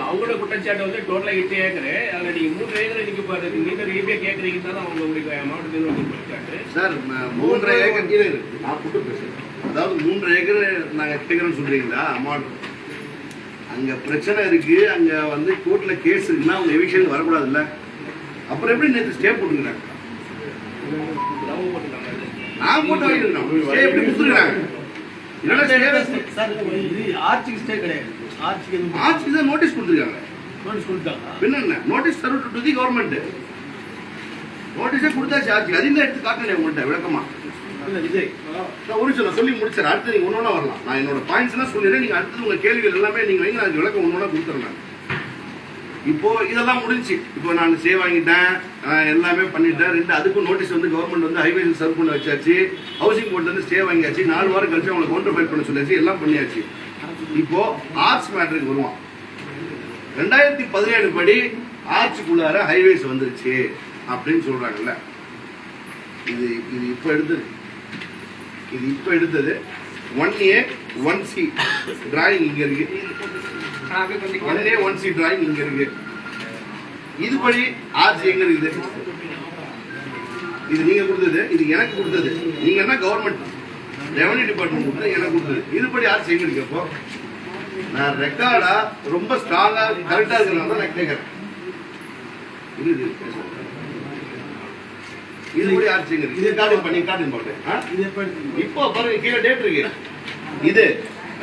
Speaker 2: அவங்களோட குற்றச்சாட்டு வந்து டோட்டலா 8 ஏக்கர், அதுல நீங்க 3 ஏக்கர் நீங்க நீங்க ரீபியா கேக்குறீங்கன்னு தான் அவங்க உங்களுக்கு மாவட்டத்தில் வந்து குற்றச்சாட்டு.
Speaker 1: சார் 3 ஏக்கர் கீழே இருக்கு. நான் கூட்டு பேசுறேன். அதாவது 3 ஏக்கர் நாங்க கேட்கறோம்னு சொல்றீங்களா அமௌண்ட்? அங்க பிரச்சனை இருக்கு, அங்க வந்து கோர்ட்ல கேஸ் இருக்குன்னா அவங்க எவிக்ஷன் வரக்கூடாதுல்ல. அப்புறம் எப்படி நேற்று ஸ்டே போட்டுக்கிறாங்க? நான் போட்டு வாங்கிருக்கேன். ஸ்டே எப்படி கொடுத்துருக்காங்க?
Speaker 2: ஆர்ச்சிக்கு ஸ்டே கிடையாது.
Speaker 1: ஆர்ச்சிக்கு தான் நோட்டீஸ் கொடுத்துருக்காங்க. பின்ன என்ன notice serve to the government. நோட்டீஸே கொடுத்தாச்சு ஆர்ச்சிக்கு. அதில் எடுத்து காட்டுறேன் உங்கள்கிட்ட விளக்கமா. ஒரு சில சொல்லி முடிச்சார். அடுத்து நீங்க ஒன்னொன்னா வரலாம். நான் என்னோட பாயிண்ட்ஸ் எல்லாம் சொல்லிடுறேன். நீங்க அடுத்தது உங்க கேள்விகள் எல்லாமே நீங்க வைங்க. நான் விளக்கம் ஒன்னொன்னா கொடுத்துறேன். இப்போ இதெல்லாம் முடிஞ்சு, இப்போ நான் ஸ்டே வாங்கிட்டேன், எல்லாமே பண்ணிட்டேன். 2 அதுக்கும் நோட்டீஸ் வந்து கவர்மெண்ட் வந்து ஹைவேஸ் சர்வ் பண்ண வச்சாச்சு. ஹவுசிங் போர்ட்ல இருந்து ஸ்டே வாங்கியாச்சு. 4 வாரம் கழிச்சு அவங்களை கவுண்டர் ஃபைல் பண்ண சொல்லியாச்சு. எல்லாம் பண்ணியாச்சு. இப்போ ஆர்ட்ஸ் மேட்டருக்கு வருவான். 2017 படி ஆர்ட்ஸுக்குள்ளார ஹைவேஸ் வந்துருச்சு அப்படின்னு சொல்றாங்கல்ல. இது இது இப்போ எடுத்தது. இது இப்போ எடுத்தது 1A 1C டிராயிங் இங்க இருக்கு. 1A 1C டிராயிங் இங்க இருக்கு. இதுபடி ஆர்ட்ஸ் எங்க இருக்குது? இது நீங்க கொடுத்தது, இது எனக்கு கொடுத்தது. நீங்க என்ன கவர்மெண்ட் ரெவன்யூ டிபார்ட்மெண்ட் கொடுத்தது, எனக்கு கொடுத்தது. இதுபடி ஆர்ட்ஸ் எங்க இருக்கு? அப்போ நான் ரெக்கார்டா ரொம்ப ஸ்ட்ராங்கா கரெக்டா இருக்கிறனால நான் கேட்கறேன். இதுபடி ஆர்ட்ஸ் எங்க இருக்கு? இது கார்டு பண்ணி கார்டு போட்டேன். இப்போ பாருங்க கீழே டேட் இருக்கு. இது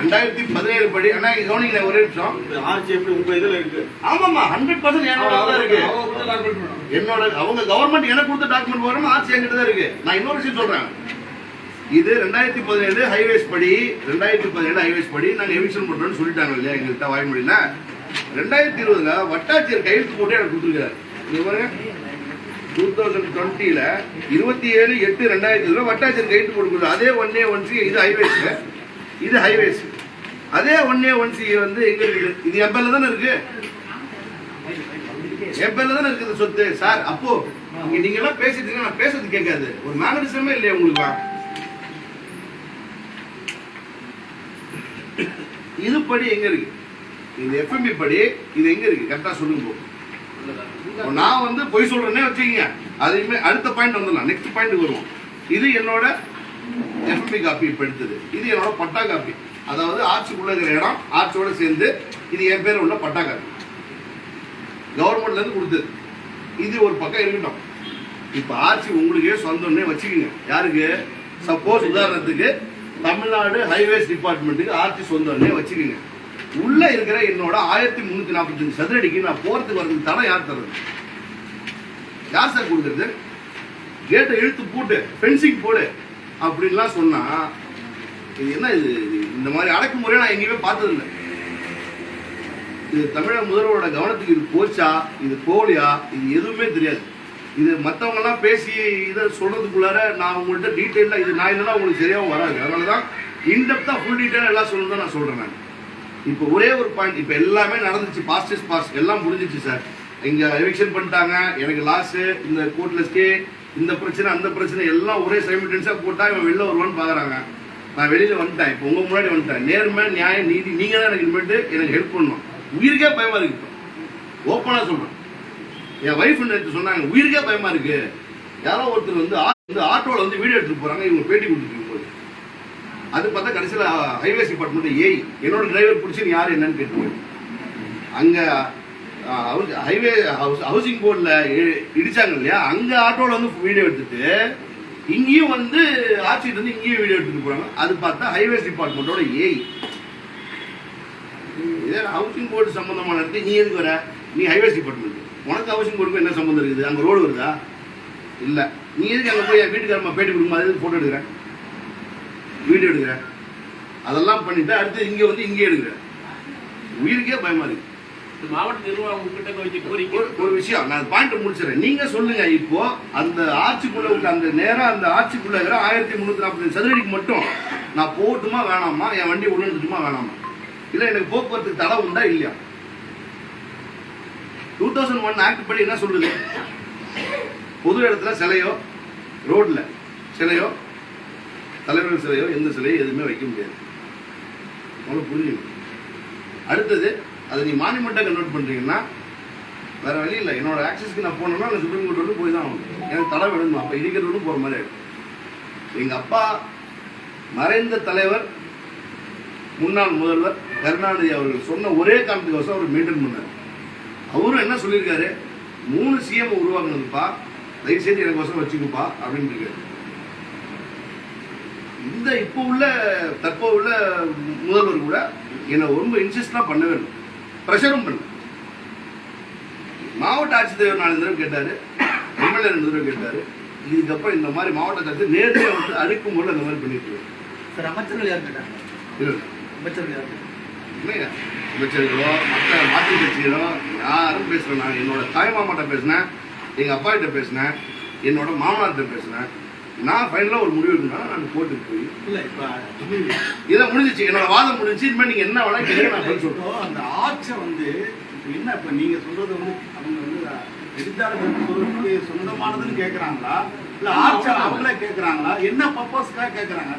Speaker 1: 2017 படி. அண்ணா கவனிங்க ஒரே நிமிஷம்.
Speaker 2: ஆர்ச்சி எப்படி உங்க இதுல இருக்கு?
Speaker 1: ஆமாமா 100% என்னோட இருக்கு. என்னோட அவங்க கவர்மெண்ட் எனக்கு கொடுத்த டாக்குமெண்ட் வரும். ஆர்ச்சி என்கிட்ட தான் இருக்கு. நான் இன்னொரு விஷயம் சொல்றேன். இது 2017 ஹைவேஸ் படி. 2017 ஹைவேஸ் படி நாங்க எவிக்ஷன் பண்றோம்னு சொல்லிட்டாங்க இல்லையா எங்கள்கிட்ட வாய்மொழியில. 2020 வட்டாட்சியர் கையெழுத்து போட்டு எனக்கு கொடுத்துருக்காரு. நீங்க பாருங்க 2020 27/8/2020 வட்டாட்சியர் கையெழுத்து போட்டு அதே 1A 1C. இது ஹைவேஸ், இது ஹைவேஸ். அதே 1A 1C வந்து எங்க இருக்குது? இது என் பேர்ல தானே இருக்கு. என் பேர்ல தானே இருக்குது சொத்து சார். அப்போ நீங்க எல்லாம் பேசிட்டு நான் பேசுறது கேட்காது. ஒரு மேனரிசமே இல்லையா உங்களுக்கு? இது படி எங்க இருக்கு? இந்த எஃப்எம்பி படி இது எங்க இருக்கு? கரெக்டா சொல்லுங்க. நான் வந்து பொய் சொல்றேன்னே வச்சுக்கீங்க. அதையுமே அடுத்த பாயிண்ட் வந்துடலாம். நெக்ஸ்ட் பாயிண்ட் வருவோம். இது என்னோட எஃப்எம்பி காப்பி இப்ப எடுத்தது. இது என்னோட பட்டா காப்பி. அதாவது ஆட்சிக்குள்ள இருக்கிற இடம் ஆட்சியோட சேர்ந்து இது என் பேர் உள்ள பட்டா காப்பி. கவர்மெண்ட்ல இருந்து கொடுத்தது. இது ஒரு பக்கம் இருக்கட்டும். இப்ப ஆட்சி உங்களுக்கே சொந்தம்னே வச்சுக்கோங்க. யாருக்கு? சப்போஸ் உதாரணத்துக்கு தமிழ்நாடு ஹைவேஸ் டிபார்ட்மெண்ட்டுக்கு ஆட்சி சொந்தம்னே வச்சுக்கோங்க. உள்ள இருக்கிற என்னோட 1345 சதுரடிக்கு நான் போறதுக்கு வரதுக்கு தடை யார் தர்றது? யார் சார் கொடுக்கறது? கேட்டை இழுத்து போட்டு ஃபென்சிங் போடு அப்படின்லாம் சொன்னா இது என்ன? இது இந்த மாதிரி அடக்குமுறை நான் எங்கேயுமே பார்த்தது இல்லை. இது தமிழக முதல்வரோட கவனத்துக்கு இது போச்சா, இது போலியா, இது எதுவுமே தெரியாது. இது மற்றவங்க எல்லாம் பேசி இதை சொல்றதுக்குள்ளார நான் உங்கள்கிட்ட டீட்டெயிலா இது நான் இல்லைன்னா உங்களுக்கு சரியாகவும் வராது. அதனாலதான் இன்டெப்தா ஃபுல் டீட்டெயிலா எல்லாம் சொல்லணும் தான் நான் சொல்றேன். நான் இப்போ ஒரே ஒரு பாயிண்ட். இப்போ எல்லாமே நடந்துச்சு. பாஸ்ட் எல்லாம் முடிஞ்சிச்சு சார். இங்க எவிக்ஷன் பண்ணிட்டாங்க. எனக்கு லாஸ், இந்த கோர்ட்ல ஸ்டே, இந்த பிரச்சனை அந்த பிரச்சனை எல்லாம் ஒரே சைமல்டேனியஸா போட்டா இவன் வெளில வருவான்னு பாக்குறாங்க. நான் வெளியில வந்துட்டேன். இப்போ உங்க முன்னாடி வந்துட்டேன். நேர்மை நியாயம் நீதி நீங்க தான் எனக்கு இனிமேட்டு எனக்கு ஹெல்ப் பண்ணணும். உயிருக்கே பயமா இருக்கு. ஓப்பனா சொல்றேன். என் வைஃப் நேற்று சொன்னாங்க உயிருக்கே பயமா இருக்கு. யாரோ ஒருத்தர் வந்து ஆட்டோல வந்து வீடியோ எடுத்துட்டு போறாங்க. இவங்க பேட்டி கொடுத்துட்டு போது அது பார்த்தா கடைசியில் ஹைவேஸ் டிபார்ட்மெண்ட் ஏய் என்னோட டிரைவர் பிடிச்சி யார் என்னன்னு கேட்டு அங்க ஹைவே ஹவுசிங் போர்ட்ல இடிச்சாங்க இல்லையா, அங்க ஆட்டோல வந்து வீடியோ எடுத்துட்டு இங்கேயும் வந்து ஆட்சிட்டு வந்து இங்கேயும் வீடியோ எடுத்துட்டு போறாங்க. அது பார்த்தா ஹைவேஸ் டிபார்ட்மெண்டோட ஏய். இதே ஹவுசிங் போர்டு சம்பந்தமான இடத்துல நீ எதுக்கு வர? நீ ஹைவேஸ் டிபார்ட்மெண்ட். உனக்கு ஹவுசிங் போர்டுக்கும் என்ன சம்பந்தம் இருக்குது? அங்க ரோடு வருதா? இல்ல. நீ எதுக்கு அங்க போய் வீட்டுக்காரமா பேட்டி கொடுக்கும் போது போட்டோ எடுக்கிறேன், வீடியோ எடுக்கிறேன், அதெல்லாம் பண்ணிட்டு அடுத்து இங்க வந்து இங்கே எடுக்கிறேன். உயிருக்கே பயமா இருக்கு.
Speaker 2: மாவட்ட நிர்வாகம்
Speaker 1: ஒரு விஷயம் நான் பாயிண்ட் முடிச்சிடறேன். நீங்க சொல்லுங்க. இப்போ அந்த ஆட்சிக்குள்ள அந்த நேரம் அந்த ஆட்சிக்குள்ள 1345 சதுரடிக்கு மட்டும் நான் போட்டுமா வேணாமா? என் வண்டி உணர்ந்துட்டுமா வேணாமா? இல்ல எனக்கு போக்குவரத்துக்கு தடை உண்டா இல்லையா? 2001 ஆக்ட் படி என்ன சொல்லுது? பொது இடத்துல சிலையோ, ரோட்ல சிலையோ, தலைவர் சிலையோ, எந்த சிலையோ எதுவுமே வைக்க முடியாது. உங்களுக்கு புரிஞ்சுக்கணும். அடுத்தது அதை நீ மானிமெண்ட்டாக கன்வெர்ட் பண்ணுறீங்கன்னா வேற வழி இல்லை. என்னோட ஆக்சஸ்க்கு நான் போனேன்னா நான் சுப்ரீம் கோர்ட் வந்து போய் தான் ஆகணும். எனக்கு தடை வேணும். அப்போ இடிக்கிறதும் போகிற மாதிரி ஆகிடும். எங்கள் அப்பா மறைந்த தலைவர் முன்னாள் முதல்வர் கருணாநிதி அவர்கள் சொன்ன ஒரே காரணத்துக்கோசம் அவர் மெயின்டைன் பண்ணார். அவரும் என்ன சொல்லியிருக்காரு, 3 சிஎம் உருவாக்குனதுப்பா, தயவுசெய்து எனக்கு வசம் வச்சுக்குப்பா அப்படின்னு இருக்காரு. இந்த இப்போ உள்ள தற்போது உள்ள முதல்வர் கூட என்னை ரொம்ப இன்சிஸ்ட்லாம் பண்ணவே இல்லை, ப்ரெஷரும் பண்ணல. மாவட்ட ஆட்சித்தலைவர் 4 தடவை கேட்டாரு, எம்எல்ஏ 2 தடவை கேட்டாரு. இதுக்கப்புறம் இந்த மாதிரி மாவட்ட ஆட்சியர் நேரடியாக வந்து அழைக்கும் போது அந்த மாதிரி பண்ணிட்டு இருக்காரு.
Speaker 3: சார் அமைச்சர்கள் யார் கேட்டாங்க?
Speaker 1: இல்லை
Speaker 3: அமைச்சர்கள் யார்?
Speaker 1: இல்லையா, அமைச்சர்களோ மற்ற மாற்று கட்சிகளோ யாரும் பேசல. நான் என்னோட தாய்மாமாட்ட பேசினேன், எங்கள் அப்பா கிட்ட பேசினேன், என்னோட மாமனார்கிட்ட பேசினேன். நான் ஃபைனலாக ஒரு முடிவு எடுக்கணும். நான் கோர்ட்டுக்கு போய்
Speaker 3: இல்லை இப்போ
Speaker 1: இதை முடிஞ்சிச்சு, என்னோட வாதம் முடிஞ்சிச்சு. இனிமேல் நீங்கள் என்ன வேணா கேட்க நான் பதில் சொல்றேன்.
Speaker 3: அந்த ஆட்சி வந்து என்ன இப்போ நீங்கள் சொல்றது வந்து அவங்க வந்து எதிர்த்தாளர்களுக்கு சொல்றதுக்கு சொந்தமானதுன்னு கேட்குறாங்களா, இல்லை ஆட்சி அவங்களே கேட்குறாங்களா, என்ன பர்பஸ்க்காக கேட்குறாங்க?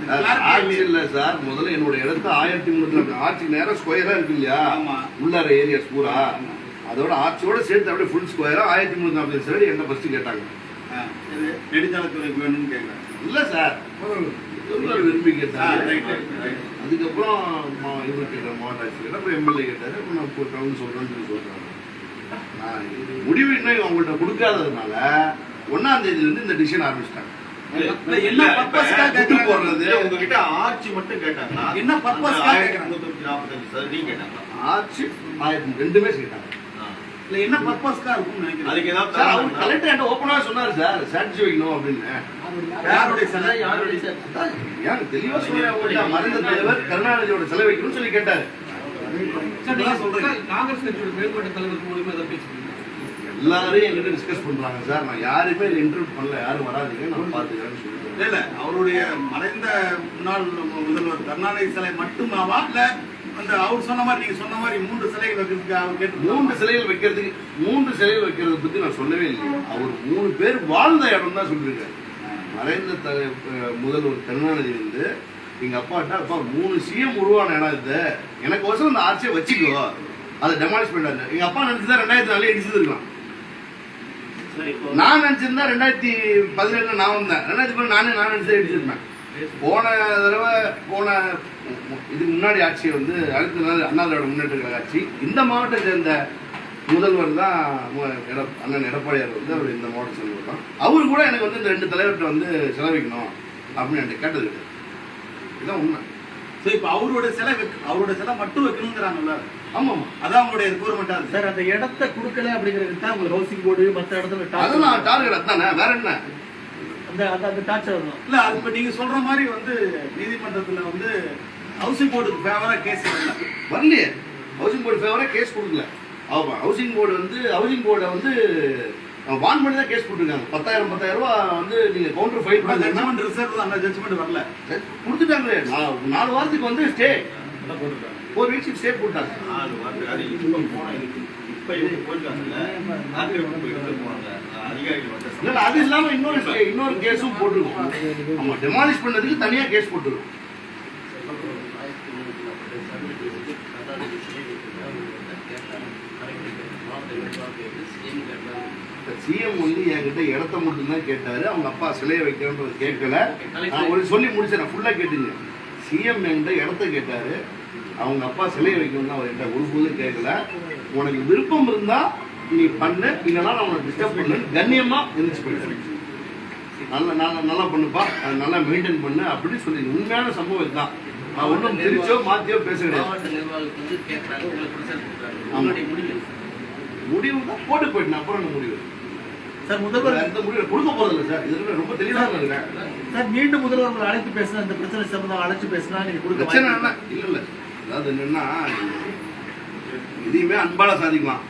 Speaker 1: ஆட்சி இல்லை சார். முதல்ல என்னோட இடத்த 1300 ஆட்சி நேரம் ஸ்கொயரா இருக்கு இல்லையா, உள்ளார ஏரியாஸ் பூரா, அதோட ஆட்சியோட சேர்த்து அப்படியே ஃபுல் ஸ்கொயரா 1340 சரடி என்ன ஃபர்ஸ்ட் கேட்டாங்க.
Speaker 3: நெடுஞ்சாலைத்துறைக்கு வேணும்னு கேட்குறாங்க.
Speaker 1: இல்லை சார், விரும்பி கேட்டாங்க. அதுக்கப்புறம் இவர் கேட்டார், மாவட்ட ஆட்சியர் கேட்டார், அப்புறம் எம்எல்ஏ கேட்டார். அப்புறம் நான் டவுன் சொல்றேன்னு சொல்லி சொல்றாங்க. நான் முடிவு இன்னும் அவங்கள்ட்ட கொடுக்காததுனால 1ஆம் தேதியிலிருந்து இந்த டிசிஷன் ஆரம்பிச்சிட்டாங்க.
Speaker 3: என்ன பர்பஸ்க்காக
Speaker 1: போடுறது,
Speaker 4: உங்ககிட்ட ஆட்சி மட்டும் கேட்டாங்களா,
Speaker 3: என்ன பர்பஸ்க்காக கேட்குறாங்க?
Speaker 4: 345 கேட்டாங்களா?
Speaker 1: ஆட்சி 2மே கேட்டாங்க.
Speaker 3: இல்லை என்ன பர்பஸ்க்காக இருக்கும்னு நினைக்கிறேன்.
Speaker 4: அதுக்கு ஏதாவது
Speaker 1: சார் அவர் கலெக்டர் என்கிட்ட ஓப்பனா சொன்னாரு சார், சாட்டிஸ்ஃபை வைக்கணும் அப்படின்னு.
Speaker 3: யாருடைய சிலை, யாருடைய
Speaker 1: ஏன் தெளிவா சொல்லி அவங்கள்ட்ட மறைந்த தலைவர் கருணாநிதியோட செலவு வைக்கணும்னு சொல்லி கேட்டாரு.
Speaker 2: காங்கிரஸ் கட்சியோட மேல்மட்ட தலைவர் மூலியமா ஏதாவது பேசுறீங்க?
Speaker 1: எல்லாரும் என்கிட்ட டிஸ்கஸ் பண்றாங்க சார். நான் யாருமே இன்டர்வியூ பண்ணல, யாரும் வராதீங்க, நான் பாத்துக்கிறேன்னு சொல்லிட்டு.
Speaker 3: இல்ல அவருடைய மறைந்த முன்னாள் முதல்வர் கருணாநிதி சிலை மட்டுமாவா, இல்ல அந்த அவர் சொன்ன மாதிரி நீங்க சொன்ன மாதிரி 3 சிலைகள் வைக்கிறதுக்கு அவர் கேட்டு
Speaker 1: 3 சிலைகள் வைக்கிறதுக்கு 3 சிலைகள் வைக்கிறத பத்தி நான் சொல்லவே இல்லை. அவர் 3 பேர் வாழ்ந்த இடம் தான் சொல்லியிருக்காரு. மறைந்த முதல்வர் கருணாநிதி வந்து எங்க அப்பாட்ட, அப்பா 3 சிஎம் உருவான இடம் இது, எனக்கு வருஷம் அந்த ஆட்சியை வச்சுக்கோ, அதை டெமாலிஷ் பண்ணாரு. எங்க அப்பா நினைச்சதா 2004 இடிச்சிருக்கலாம். நான் நினைச்சிருந்தா 2017 நான் வந்தேன், 2010 நான் நினைச்சா இடிச்சிருப்பேன். போன தடவை இதுக்கு முன்னாடி ஆட்சி வந்து அடுத்த நாள் அண்ணா திராவிட முன்னேற்ற கழக ஆட்சி. இந்த மாவட்டத்தை சேர்ந்த முதல்வர் தான் அண்ணன் எடப்பாடியார் வந்து அவர் இந்த மாவட்ட சேர்ந்தவர் தான். அவரு கூட எனக்கு வந்து இந்த 2 தலைவர்கிட்ட வந்து செலவிக்கணும் அப்படின்னு என்கிட்ட கேட்டது கிடையாது. இதுதான் உண்மை.
Speaker 3: சரி, இப்போ அவரோட சிலை மட்டும் வைக்கணுங்கிறாங்கல்ல?
Speaker 1: ஆமா,
Speaker 3: அதான் அவங்களுடைய ரிக்வயர்மெண்டா இருக்கு சார். அந்த இடத்த கொடுக்கல அப்படிங்கிறது தான் உங்களுக்கு ஹவுசிங் போர்டு மற்ற இடத்துல
Speaker 1: அதெல்லாம் டார்கெட் அதானே, வேற என்ன
Speaker 3: அந்த டார்ச்சர் வரணும். இல்ல அது இப்போ நீங்க சொல்ற மாதிரி வந்து நீதிமன்றத்துல வந்து ஹவுசிங் போர்டுக்கு ஃபேவரா கேஸ்
Speaker 1: வரலையே. ஹவுசிங் போர்டு ஃபேவரா கேஸ் கொடுக்கல. ஹவுசிங் போர்டை வந்து வான் பண்ணி தான் கேஸ் போட்டுருக்காங்க. 10,000 ரூபா வந்து நீங்க கவுண்டர் ஃபைல் பண்ணி
Speaker 3: ஜட்ஜ்மெண்ட் ரிசர்வ் அந்த ஜட்ஜ்மெண்ட் வரல,
Speaker 1: கொடுத்துட்டாங்க. 4 வாரத்துக்கு வந்து ஸ்டே, 4 வீக்ஸ் ஸ்டே போட்டாங்க. அது இல்லாம இன்னொரு கேஸும் போட்டுருக்கோம். ஆமா, டெமாலிஷ் பண்ணதுக்கு தனியா கேஸ் போட்டுருக்கோம். சிஎம் வந்து என்கிட்ட இடத்த மட்டும் தான் கேட்டாரு. அவங்க அப்பா சிலையை வைக்கிறேன்றது கேட்கல. நான் சொல்லி முடிச்சேன், ஃபுல்லா கேட்டுங்க. சிஎம் என்கிட்ட இடத்த கேட்டாரு, அவங்க அப்பா சிலையை வைக்கணும்னு அவர் என்கிட்ட ஒருபோதும் கேட்கல. உனக்கு விருப்பம் இருந்தா நீ பண்ணு, இல்லைன்னா நான் உனக்கு டிஸ்டர்ப் பண்ணு, கண்ணியமா எந்திரிச்சு போயிட்டு நல்லா பண்ணுப்பா, நல்லா மெயின்டைன் பண்ணு அப்படின்னு சொல்லி உண்மையான சம்பவம் தான். நான் ஒன்றும் திருச்சோ மாத்தியோ பேச கிடையாது. முடிவு தான் போட்டு போயிட்டேன். அப்புறம் முடிவு
Speaker 3: சார் முதல்வர்
Speaker 1: எந்த முடிவு கொடுக்க போறதில்லை சார். இதுல ரொம்ப தெளிவாக இருக்கேன்
Speaker 3: சார். மீண்டும் முதல்வர்கள் அழைத்து பேசினா, இந்த பிரச்சனை சம்பந்தம் அழைச்சு பேசினா நீங்க கொடுக்க
Speaker 1: பிரச்சனை இல்ல. அதாவது என்னன்னா, இதையுமே அன்பால சாதிக்கலாம்.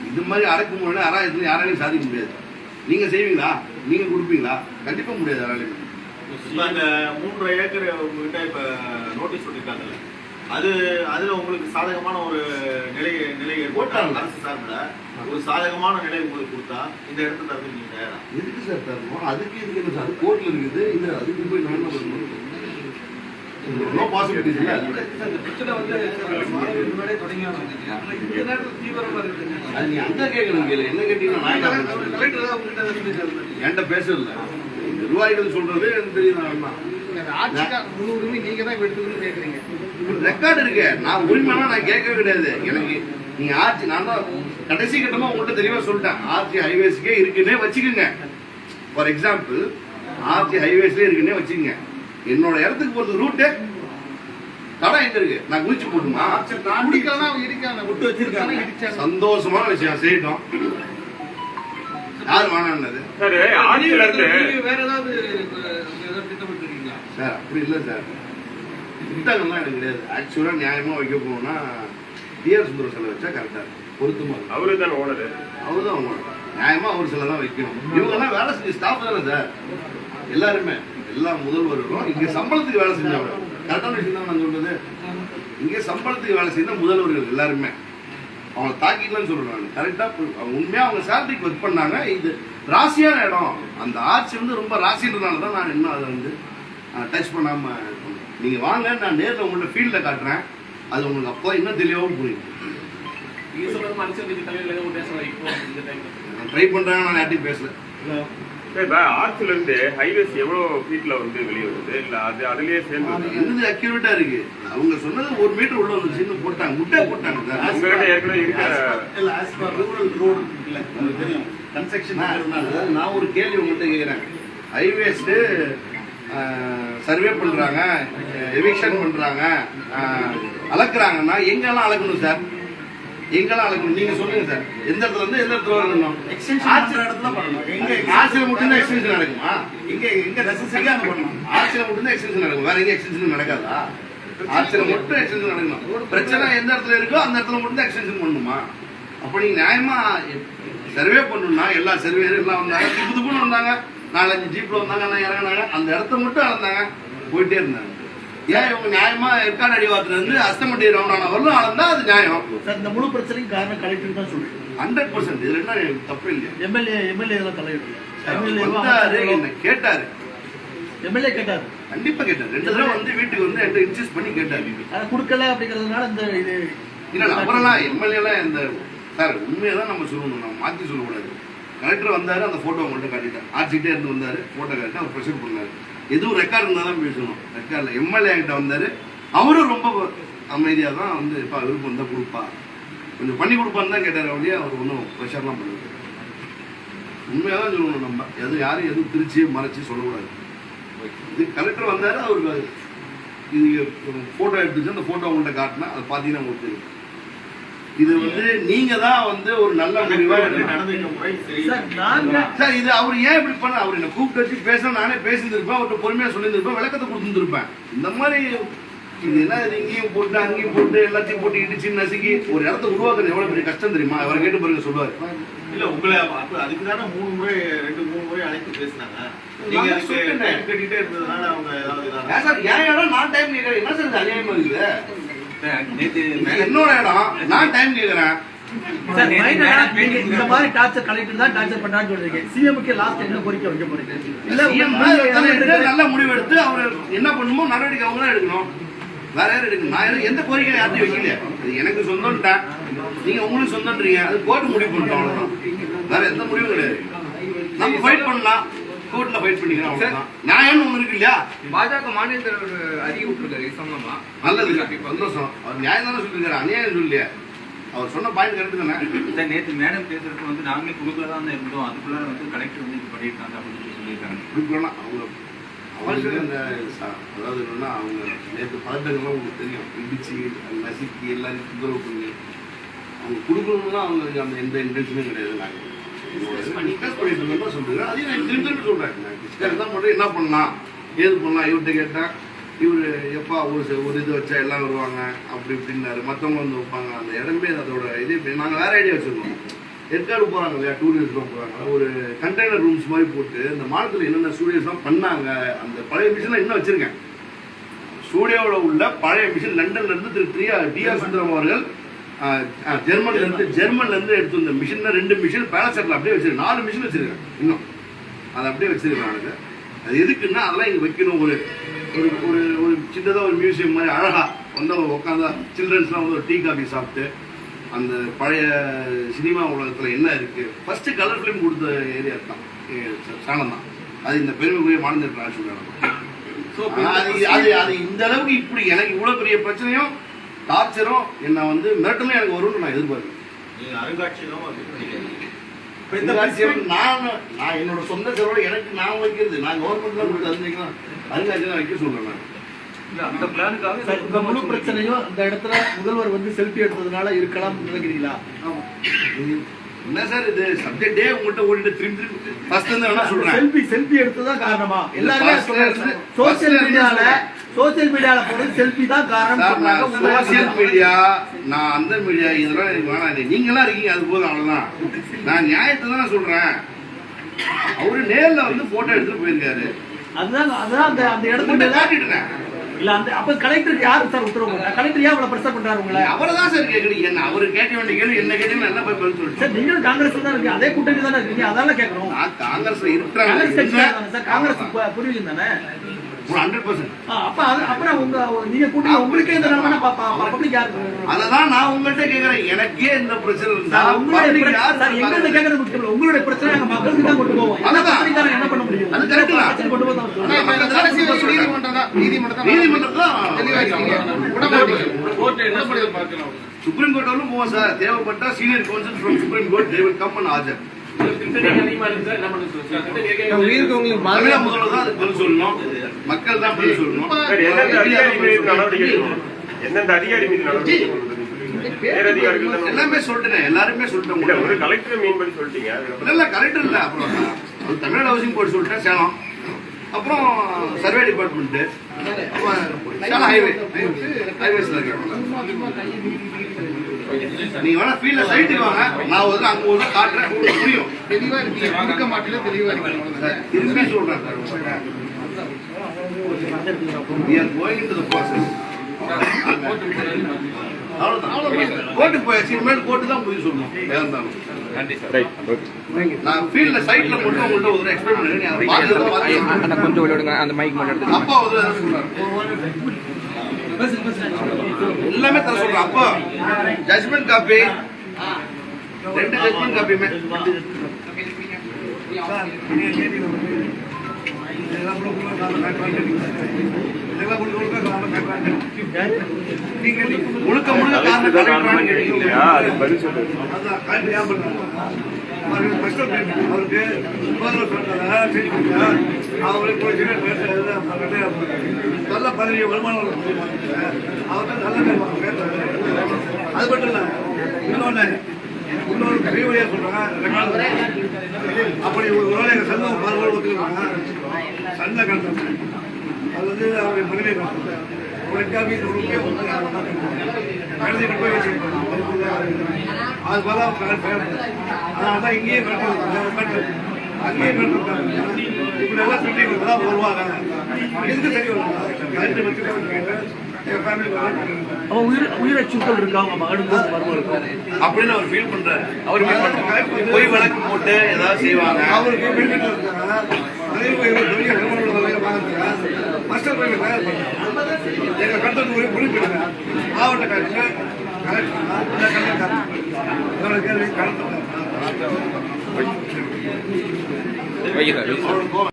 Speaker 1: இது மாதிரி அடக்குமுறை அராயத்துல யாராலையும் சாதிக்க முடியாது. நீங்க செய்வீங்களா? நீங்க கொடுப்பீங்களா? கண்டிப்பா முடியாது யாராலையும்.
Speaker 4: அந்த 3 ஏக்கர் உங்ககிட்ட இப்ப நோட்டீஸ் சொல்லிருக்காங்கல்ல, அதுல உங்களுக்கு சாதகமான ஒரு நிலை
Speaker 1: போட்டாங்க.
Speaker 4: அரசு சார்பில் ஒரு சாதகமான நிலை உங்களுக்கு கொடுத்தா இந்த இடத்த தரது நீங்க தயாரா?
Speaker 1: எதுக்கு சார் தரணும்? அதுக்கு இதுக்கு என்ன சார்? கோர்ட்ல இருக்குது. இது அதுக்கு போய் நான்
Speaker 3: நோ பாசிபிலிட்டிஸ் இல்லை.
Speaker 2: இந்த பிரச்சனை வந்து முன்னாடியே தொடங்கினாங்க. இந்த நேரத்தில் தீவிரமா இருக்குது.
Speaker 3: அது நீ அங்கே கேட்கணும் கேளு. என்ன கேட்டீங்கன்னா நான் என்ன பேசுறேன்?
Speaker 2: கலெக்டர் தான் உங்ககிட்ட சொல்லியிருக்காரு.
Speaker 3: என்கிட்ட பேசல. நிர்வாகிகள் சொல்றது எனக்கு தெரியும்.
Speaker 2: ஆட்சிக்கார முழு உரிமை நீங்க தான் எடுத்துக்கணும்னு கேட்குறீங்க.
Speaker 3: ரெக்கார்டு இருக்கு. நான் உரிமைனா நான் கேட்கவே கிடையாது. எனக்கு நீங்க ஆர்ச்சி நான் தான் கடைசி கட்டமா உங்கள்கிட்ட தெளிவா சொல்லிட்டேன். ஆர்ச்சி ஹைவேஸ்க்கே இருக்குன்னே வச்சுக்கோங்க. ஃபார் எக்ஸாம்பிள் ஆர்ச்சி ஹைவேஸ்லேயே இருக்குன்னே வச்சுக்கோங்க. என்னோட இடத்துக்கு போறது ரூட்டு தடம் எங்க இருக்கு? நான் குளிச்சு போட்டுமா?
Speaker 2: குடிக்கலாம் அவங்க இருக்காங்க, விட்டு வச்சிருக்காங்க, இடிச்சாங்க.
Speaker 3: சந்தோஷமான விஷயம் செய்யட்டும். யார் வேணாம்னது
Speaker 2: வேற ஏதாவது திட்டமிட்டுருக்கீங்களா
Speaker 3: சார்? அப்படி இல்லை சார். திட்டங்கள்லாம் எனக்கு கிடையாது. ஆக்சுவலா நியாயமா வைக்க போகணும்னா டிஆர் சுந்தரம் சிலை வச்சா கரெக்டா இருக்கும், பொருத்தமா இருக்கும்.
Speaker 2: அவரு தான் ஓனர்.
Speaker 3: அவரு தான் நியாயமா ஒரு சிலை தான் வைக்கணும். இவங்கெல்லாம் வேலை செஞ்ச ஸ்டாஃப் தானே சார் எல்லாருமே. எல்லா முதல்வர்களும் இங்க சம்பளத்துக்கு வேலை செஞ்சவங்க. கரெக்டான விஷயம் தான் நான் சொல்றது. இங்க சம்பளத்துக்கு வேலை செய்த முதல்வர்கள் எல்லாருமே அவங்க தாக்கிடலாம்னு சொல்றேன் நான். கரெக்டா அவங்க உண்மையா அவங்க சேலரிக்கு ஒர்க் பண்ணாங்க. இது ராசியான இடம். அந்த ஆட்சி வந்து ரொம்ப ராசின்றதுனால தான் நான் இன்னும் அதை வந்து டச் பண்ணாம. நீங்க வாங்க, நான் நேரில் உங்கள்ட்ட ஃபீல்ட்ல காட்டுறேன். அது உங்களுக்கு அப்போ இன்னும் தெளிவாகவும் புரியும்.
Speaker 2: நீங்க சொல்றது அரசியல் கட்சி தலைவர்கள் எதுவும் பேசலாம் இப்போ இந்த டைம்ல.
Speaker 3: நான் ட்ரை பண்றேன். நான் யார்ட்டையும் பேசல.
Speaker 5: ஆர்ச்சில இருந்து ஹைவேஸ் எவ்வளவு ஃபீட்ல வந்து வெளியே வருது? இல்ல அது அதுலயே சேர்ந்து
Speaker 3: என்னது அக்யூரேட்டா இருக்கு. அவங்க சொன்னது 1 மீட்டர் உள்ள வந்துச்சு. இன்னும் போட்டாங்க, முட்டை போட்டாங்க சார்.
Speaker 5: உங்ககிட்ட ஏற்கனவே இருக்கிற
Speaker 3: இல்ல ஆஸ் பர் ரூரல் ரோடு இல்ல உங்களுக்கு தெரியும். கன்ஸ்ட்ரக்ஷன் நான் ஒரு கேள்வி உங்கள்கிட்ட கேட்கிறேன். ஹைவேஸ் சர்வே பண்றாங்க, எவிக்ஷன் பண்றாங்க, அளக்குறாங்கன்னா எங்கெல்லாம் அளக்கணும் சார்? எங்கெல்லாம் அளக்கணும் நீங்க சொல்லுங்க சார். எந்த இடத்துல இருந்து எந்த இடத்துல வரணும்?
Speaker 4: ஆட்சியில் இடத்துல பண்ணணும். எங்க
Speaker 3: ஆட்சியில மட்டும் தான் எக்ஸ்டென்ஷன் நடக்குமா?
Speaker 4: எங்க நெசசரியா பண்ணணும்.
Speaker 3: ஆட்சியில மட்டும் தான் எக்ஸ்டென்ஷன் நடக்கும். வேற எங்க எக்ஸ்டென்ஷன் நடக்காதா? ஆட்சியில மட்டும் எக்ஸ்டென்ஷன் நடக்கணும். பிரச்சனை எந்த இடத்துல இருக்கோ அந்த இடத்துல மட்டும் தான் எக்ஸ்டென்ஷன் பண்ணணுமா? அப்ப நீங்க நியாயமா சர்வே பண்ணணும்னா எல்லா சர்வேரும் எல்லாம் வந்தாங்க, துப்புன்னு வந்தாங்க, 4-5 ஜீப்ல வந்தாங்க, நான் இறங்கினாங்க, அந்த இடத்த மட்டும் அளந்தாங்க, போயிட்டே இருந்தாங்க. ஏன் இவங்க நியாயமா ஏற்காடு அடிவாரத்துல இருந்து அஸ்தமட்டி ரவுண்டான வரலும் அளந்தா அது நியாயம்.
Speaker 6: இந்த முழு பிரச்சனைக்கு காரணம் கலெக்டர் தான் சொல்றேன்.
Speaker 3: 100% இதுல என்ன தப்பு இல்லையா?
Speaker 6: எம்எல்ஏ எல்லாம் தலையிடல.
Speaker 3: என்ன கேட்டாரு?
Speaker 6: எம்எல்ஏ கேட்டாரு,
Speaker 3: கண்டிப்பா கேட்டாரு. 2 தடவை வந்து வீட்டுக்கு வந்து என்கிட்ட இன்சிஸ்ட் பண்ணி கேட்டாரு.
Speaker 6: அதை கொடுக்கல அப்படிங்கறதுனால இந்த இது
Speaker 3: இல்ல அப்புறம்லாம் எம்எல்ஏ எல்லாம் இந்த சார் உண்மையதான் நம்ம சொல்லணும், நம்ம மாற்றி சொல்லக்கூடாது. கலெக்டர் வந்தாரு, அந்த போட்டோ மட்டும் காட்டிட்டார். ஆர்ச்சிட்டே இருந்து வந்தாரு, போட்டோ காட்டி அவர் ப்ரெஷர் பண்ணாரு. எதுவும் ரெக்கார்டு இருந்தால் தான் பேசணும். ரெக்கார்டில் எம்எல்ஏ கிட்ட வந்தாரு, அவரும் ரொம்ப அமைதியாக தான் வந்து இப்போ விருப்பம் வந்தால் கொடுப்பா, கொஞ்சம் பண்ணி கொடுப்பான்னு தான் கேட்டார். அப்படியே அவர் ஒன்றும் ப்ரெஷர்லாம் பண்ணுவார். உண்மையாக தான் சொல்லணும். நம்ம யாரும் எதுவும் திருச்சி மறைச்சி சொல்லக்கூடாது. இது கலெக்டர் வந்தாரு, அவருக்கு இது போட்டோ எடுத்துச்சு, அந்த போட்டோ உங்கள்கிட்ட காட்டினா அதை பார்த்தீங்கன்னா உங்களுக்கு தெரியும். இது வந்து நீங்க தான் வந்து ஒரு நல்ல முடிவா
Speaker 4: நடந்துக்க முறை சரி
Speaker 3: சார். இது அவர் ஏன் இப்படி பண்ண? அவர் என்ன கூப்பிட்டு வச்சு பேச நானே பேசியிருந்திருப்பேன், அவர்கிட்ட பொறுமையா சொல்லியிருந்திருப்பேன், விளக்கத்தை கொடுத்துருப்பேன். இந்த மாதிரி இது என்ன இங்கேயும் போட்டு அங்கேயும் போட்டு எல்லாத்தையும் போட்டு இடிச்சு நசுக்கி ஒரு இடத்த உருவாக்குறது எவ்வளவு பெரிய கஷ்டம் தெரியுமா? அவரை கேட்டு பாருங்க, சொல்லுவாரு.
Speaker 4: இல்ல உங்களை அதுக்கு தானே 2-3 முறை அழைத்து பேசினாங்க. நீங்க டைம் கட்டிட்டே இருந்ததுனால அவங்க ஏதாவது
Speaker 3: சார் ஏன் இடம் நான் டைம் கேட்கறேன். என்ன சார் இது அநியாயமா இருக்குது? என்னோட இடம் நான் டைம் கேட்கறேன்.
Speaker 6: இந்த மாதிரி டார்ச்சர் கலெக்டர் தான் டார்ச்சர் பண்ணான்னு சொல்றீங்க. சிஎம்க்கு லாஸ்ட் என்ன கோரிக்கை வைக்க போறீங்க? இல்ல
Speaker 3: நல்ல முடிவு எடுத்து அவர் என்ன பண்ணுமோ நடவடிக்கை அவங்க தான் எடுக்கணும். வேற யாரும் எடுக்கணும். நான் எந்த கோரிக்கை யார்ட்டையும் வைக்கலையா? எனக்கு சொந்தம்ட்டேன், நீங்க உங்களுக்கு சொந்தம்ன்றீங்க, அது கோர்ட் முடிவு பண்ணிட்டோம், அவ்வளவுதான். வேற எந்த முடிவும் கிடையாது. நம்ம ஃபைட் பண்ணலாம், கோர்ட்ல ஃபைட் பண்ணிக்கிறோம், அவ்வளவுதான். நியாயம்னு ஒண்ணு இருக்கு இல்லையா?
Speaker 2: பாஜக மாநில தலைவர் அறிவிப்பிருக்காரு சம்பந்தமா.
Speaker 3: நல்லது, சந்தோஷம். அவர் நியாயம் தானே சொல்லிருக்காரு, அநியாயம் சொல்லியா? அவர் சொன்ன பாயிண்ட் கரெக்ட் தானே?
Speaker 7: சார் நேற்று மேடம் பேசுறதுக்கு வந்து நாங்களே குழுக்கள் தான் இருந்தோம், அதுக்குள்ள வந்து கலெக்டர் வந்து இது பண்ணியிருக்காங்க அப்படின்னு சொல்லியிருக்காங்க.
Speaker 3: கொடுக்கலாம் அவங்க அவங்களுக்கு அந்த அதாவது என்னன்னா அவங்க நேற்று பதட்டங்கள்லாம் உங்களுக்கு தெரியும், இடிச்சு நசுக்கி எல்லாரும் தொந்தரவு பண்ணி அவங்க கொடுக்கணும்னா அவங்களுக்கு அந்த எந்த இன்டென்ஷனும் கிடையாது. நாங்கள் டிஸ்கஸ் பண்ணிட்டு இருந்தோம் சொல்றேன். அதையும் நான் திரும்பி சொல்றேன். டிஸ்கஸ் தான் பண்ணுறேன். என்ன பண்ணலாம் ஏது பண்ணலாம் இவர்கிட்ட கேட்டேன். இவர் எப்பா ஒரு இது வச்சா எல்லாம் வருவாங்க அப்படி இப்படின்னாரு. மற்றவங்க வந்து வைப்பாங்க. அந்த இடமே அதோட இது நாங்கள் வேற ஐடியா வச்சுருக்கோம். ஏற்காடு போகிறாங்க இல்லையா, டூரிஸ்ட்லாம் போகிறாங்க, ஒரு கண்டெய்னர் ரூம்ஸ் மாதிரி போட்டு இந்த மாநிலத்தில் என்னென்ன ஸ்டூடியோஸ்லாம் பண்ணாங்க. அந்த பழைய மிஷின்லாம் இன்னும் வச்சுருக்கேன். ஸ்டூடியோவில் உள்ள பழைய மிஷின் லண்டன்லேருந்து டிஆர் சுந்தரம் அவர்கள் ஜெர்மன்லேருந்து எடுத்து வந்த மிஷின் 2 மிஷின் பேலசெட்டில் அப்படியே வச்சிருக்கேன். 4 மிஷின் வச்சுருக்கேன் இன்னும். அதை அப்படியே வச்சுருக்கேன். எனக்கு அது எதுக்குன்னா அதெல்லாம் இங்கே வைக்கணும். ஒரு ஒரு ஒரு ஒரு சின்னதாக ஒரு மியூசியம் மாதிரி அழகாக வந்து அவங்க உட்காந்தா சில்ட்ரன்ஸ்லாம் வந்து ஒரு டீ காஃபி சாப்பிட்டு அந்த பழைய சினிமா உலகத்தில் என்ன இருக்குது ஃபஸ்ட்டு கலர் ஃபிலிம் கொடுத்த ஏரியா தான் சேலம் தான். அது இந்த பெருமைக்குரிய மாநில சொல்லுவாங்க. அது இந்த அளவுக்கு இப்படி எனக்கு இவ்வளோ பெரிய பிரச்சனையும் டார்ச்சரும் என்னை வந்து மிரட்டலும் எனக்கு வரும்னு நான் எதிர்பார்க்கிறேன். நான் என்னோட சொந்த செலவோட எனக்கு நான் வைக்கிறது நான் கவர்மெண்ட்ல கொடுத்து அறிஞ்சிக்கலாம் அருங்காட்சியகம் வைக்க சொல்றேன்.
Speaker 6: அந்த பிளானுக்காக இந்த முழு பிரச்சனையும் இந்த இடத்துல முதல்வர் வந்து செல்ஃபி எடுத்ததுனால இருக்கலாம் நினைக்கிறீங்களா?
Speaker 3: என்ன சார் இது சப்ஜெக்டே உங்கள்கிட்ட ஓடிட்டு திரும்பி ஃபர்ஸ்ட் வந்து என்ன சொல்றேன்,
Speaker 6: செல்ஃி எடுத்ததான் காரணமா? எல்லாருமே சோசியல் மீடியால போறது செல்ஃபி தான் காரணம்.
Speaker 3: சோசியல் மீடியா நான் அந்த மீடியா இதெல்லாம் எனக்கு வேணாம். நீங்களாம் இருக்கீங்க அது போதும், அவ்வளவுதான். நான் நியாயத்தை தான் சொல்றேன். அவரு நேர்ல வந்து போட்டோ எடுத்துட்டு போயிருக்காரு.
Speaker 6: அதுதான் அந்த இடத்துல
Speaker 3: காட்டிட்டேன்.
Speaker 6: இல்ல அந்த அப்ப கலெக்டருக்கு யாரு சார் உத்தரவு? கலெக்டர் ஏன் அவ்வளவு பிரச்சனை பண்றாரு உங்களை?
Speaker 3: அவரை தான் சார் கேட்குறீங்க. என்ன அவரு கேட்க வேண்டிய கேள்வி என்ன கேட்டீங்க என்ன போய் பதில் சொல்லிட்டு
Speaker 6: சார் நீங்களும் காங்கிரஸ் தான் இருக்கு, அதே கூட்டணி தானே இருக்கீங்க, அதால கேட்கறோம்.
Speaker 3: நான் காங்கிரஸ்ல
Speaker 6: காங்கிரஸ்
Speaker 3: இருக்கிறேன்.
Speaker 6: காங்கிரஸ் புரியுது தானே
Speaker 3: 100%.
Speaker 6: அப்ப அப்புறம் நீங்க கூட்டணி உங்களுக்கே இந்த நிலைமை பப்ளிக் யாரு?
Speaker 3: அததான் நான் உங்கள்கிட்ட கேட்கிறேன். எனக்கே இந்த பிரச்சனை இருந்தா
Speaker 6: எங்கள்கிட்ட கேட்கறது முக்கியம் இல்லை. உங்களுடைய பிரச்சனை நாங்க மக்களுக்கு தான் கொண்டு போவோம். என்ன பண்ண முடியும்?
Speaker 3: அது கரெக்ட்
Speaker 6: கொண்டு
Speaker 3: சுப்ரீம் கோர்ட் வரலும் போவோம் சார். தேவைப்பட்டா senior council from supreme court they will come and ஆஜர். முதல்வர் தான் அதுக்கு பதில் சொல்லணும். மக்கள் தான் பதில் சொல்லணும்.
Speaker 5: எந்தெந்த அதிகாரி மீது நடவடிக்கை
Speaker 3: எல்லாமே சொல்லிட்டேன். எல்லாருமே சொல்லிட்டேன்.
Speaker 5: ஒரு கலெக்டர் மீன் பண்ணி சொல்லிட்டீங்க.
Speaker 3: இல்ல கலெக்டர் இல்ல. அப்புறம் தமிழ்நாடு ஹவுசிங் போர்டு சொல்லிட்டேன் சேலம். அப்புறம் சர்வே டிபார்ட்மெண்ட், சேலம் ஹைவேஸ்ல இருக்காங்க. நீங்க வேணா ஃபீல்ட்ல சைட்டுக்கு வாங்க, நான் வந்து அங்க ஒரு காட்டுறேன், உங்களுக்கு புரியும். தெளிவா இருக்கீங்க, கொடுக்க மாட்டல தெளிவா இருக்கீங்க. இதுமே சொல்றேன் sir. we are going into the process. கோர்ட்டுக்கு போயாச்சு. இனிமேல் கோர்ட்டு தான் போய் சொல்லணும். இருந்தாலும் நான் ஃபீல்ட்ல சைட்ல மட்டும் உங்கள்ட்ட ஒரு எக்ஸ்பிளைன் பண்ணுறேன்.
Speaker 8: கொஞ்சம் விளையாடுங்க, அந்த மைக் மட்டும் எடுத்து.
Speaker 3: அப்பா வந்து எல்லாமே தர சொல்றேன். அப்பா ஜட்மெண்ட் காப்பி 2 ஜட்மெண்ட் காப்பியுமே முழுக்க நல்ல பதவியை வருமானம் அது மட்டும் இல்ல. இன்னொரு கைவழியா சொல்றாங்க. அப்படி ஒரு எங்க சங்கம் பார்வை ஒத்துக்கிறாங்க. சண்டை கண்டது அது வந்து அவருடைய மனைவி கழுதை போய் வச்சிருக்காங்க. அது போல அதனாலதான் இங்கேயே அங்கேயே இப்படி எல்லாம் சுட்டிட்டு தான் வருவாங்க. எதுக்கு சரி வருவாங்க
Speaker 6: உயிரச்சுறுத்தல் இருக்காங்க மகனுக்கு
Speaker 3: அப்படின்னு அவர் ஃபீல் பண்றாரு. அவர் போய் வழக்கு போட்டு ஏதாவது செய்வாங்க. அவருக்கு எங்க கட்டண முடிப்பிடுங்க. மாவட்ட கலெக்டர்
Speaker 8: வைக்கிறேன்.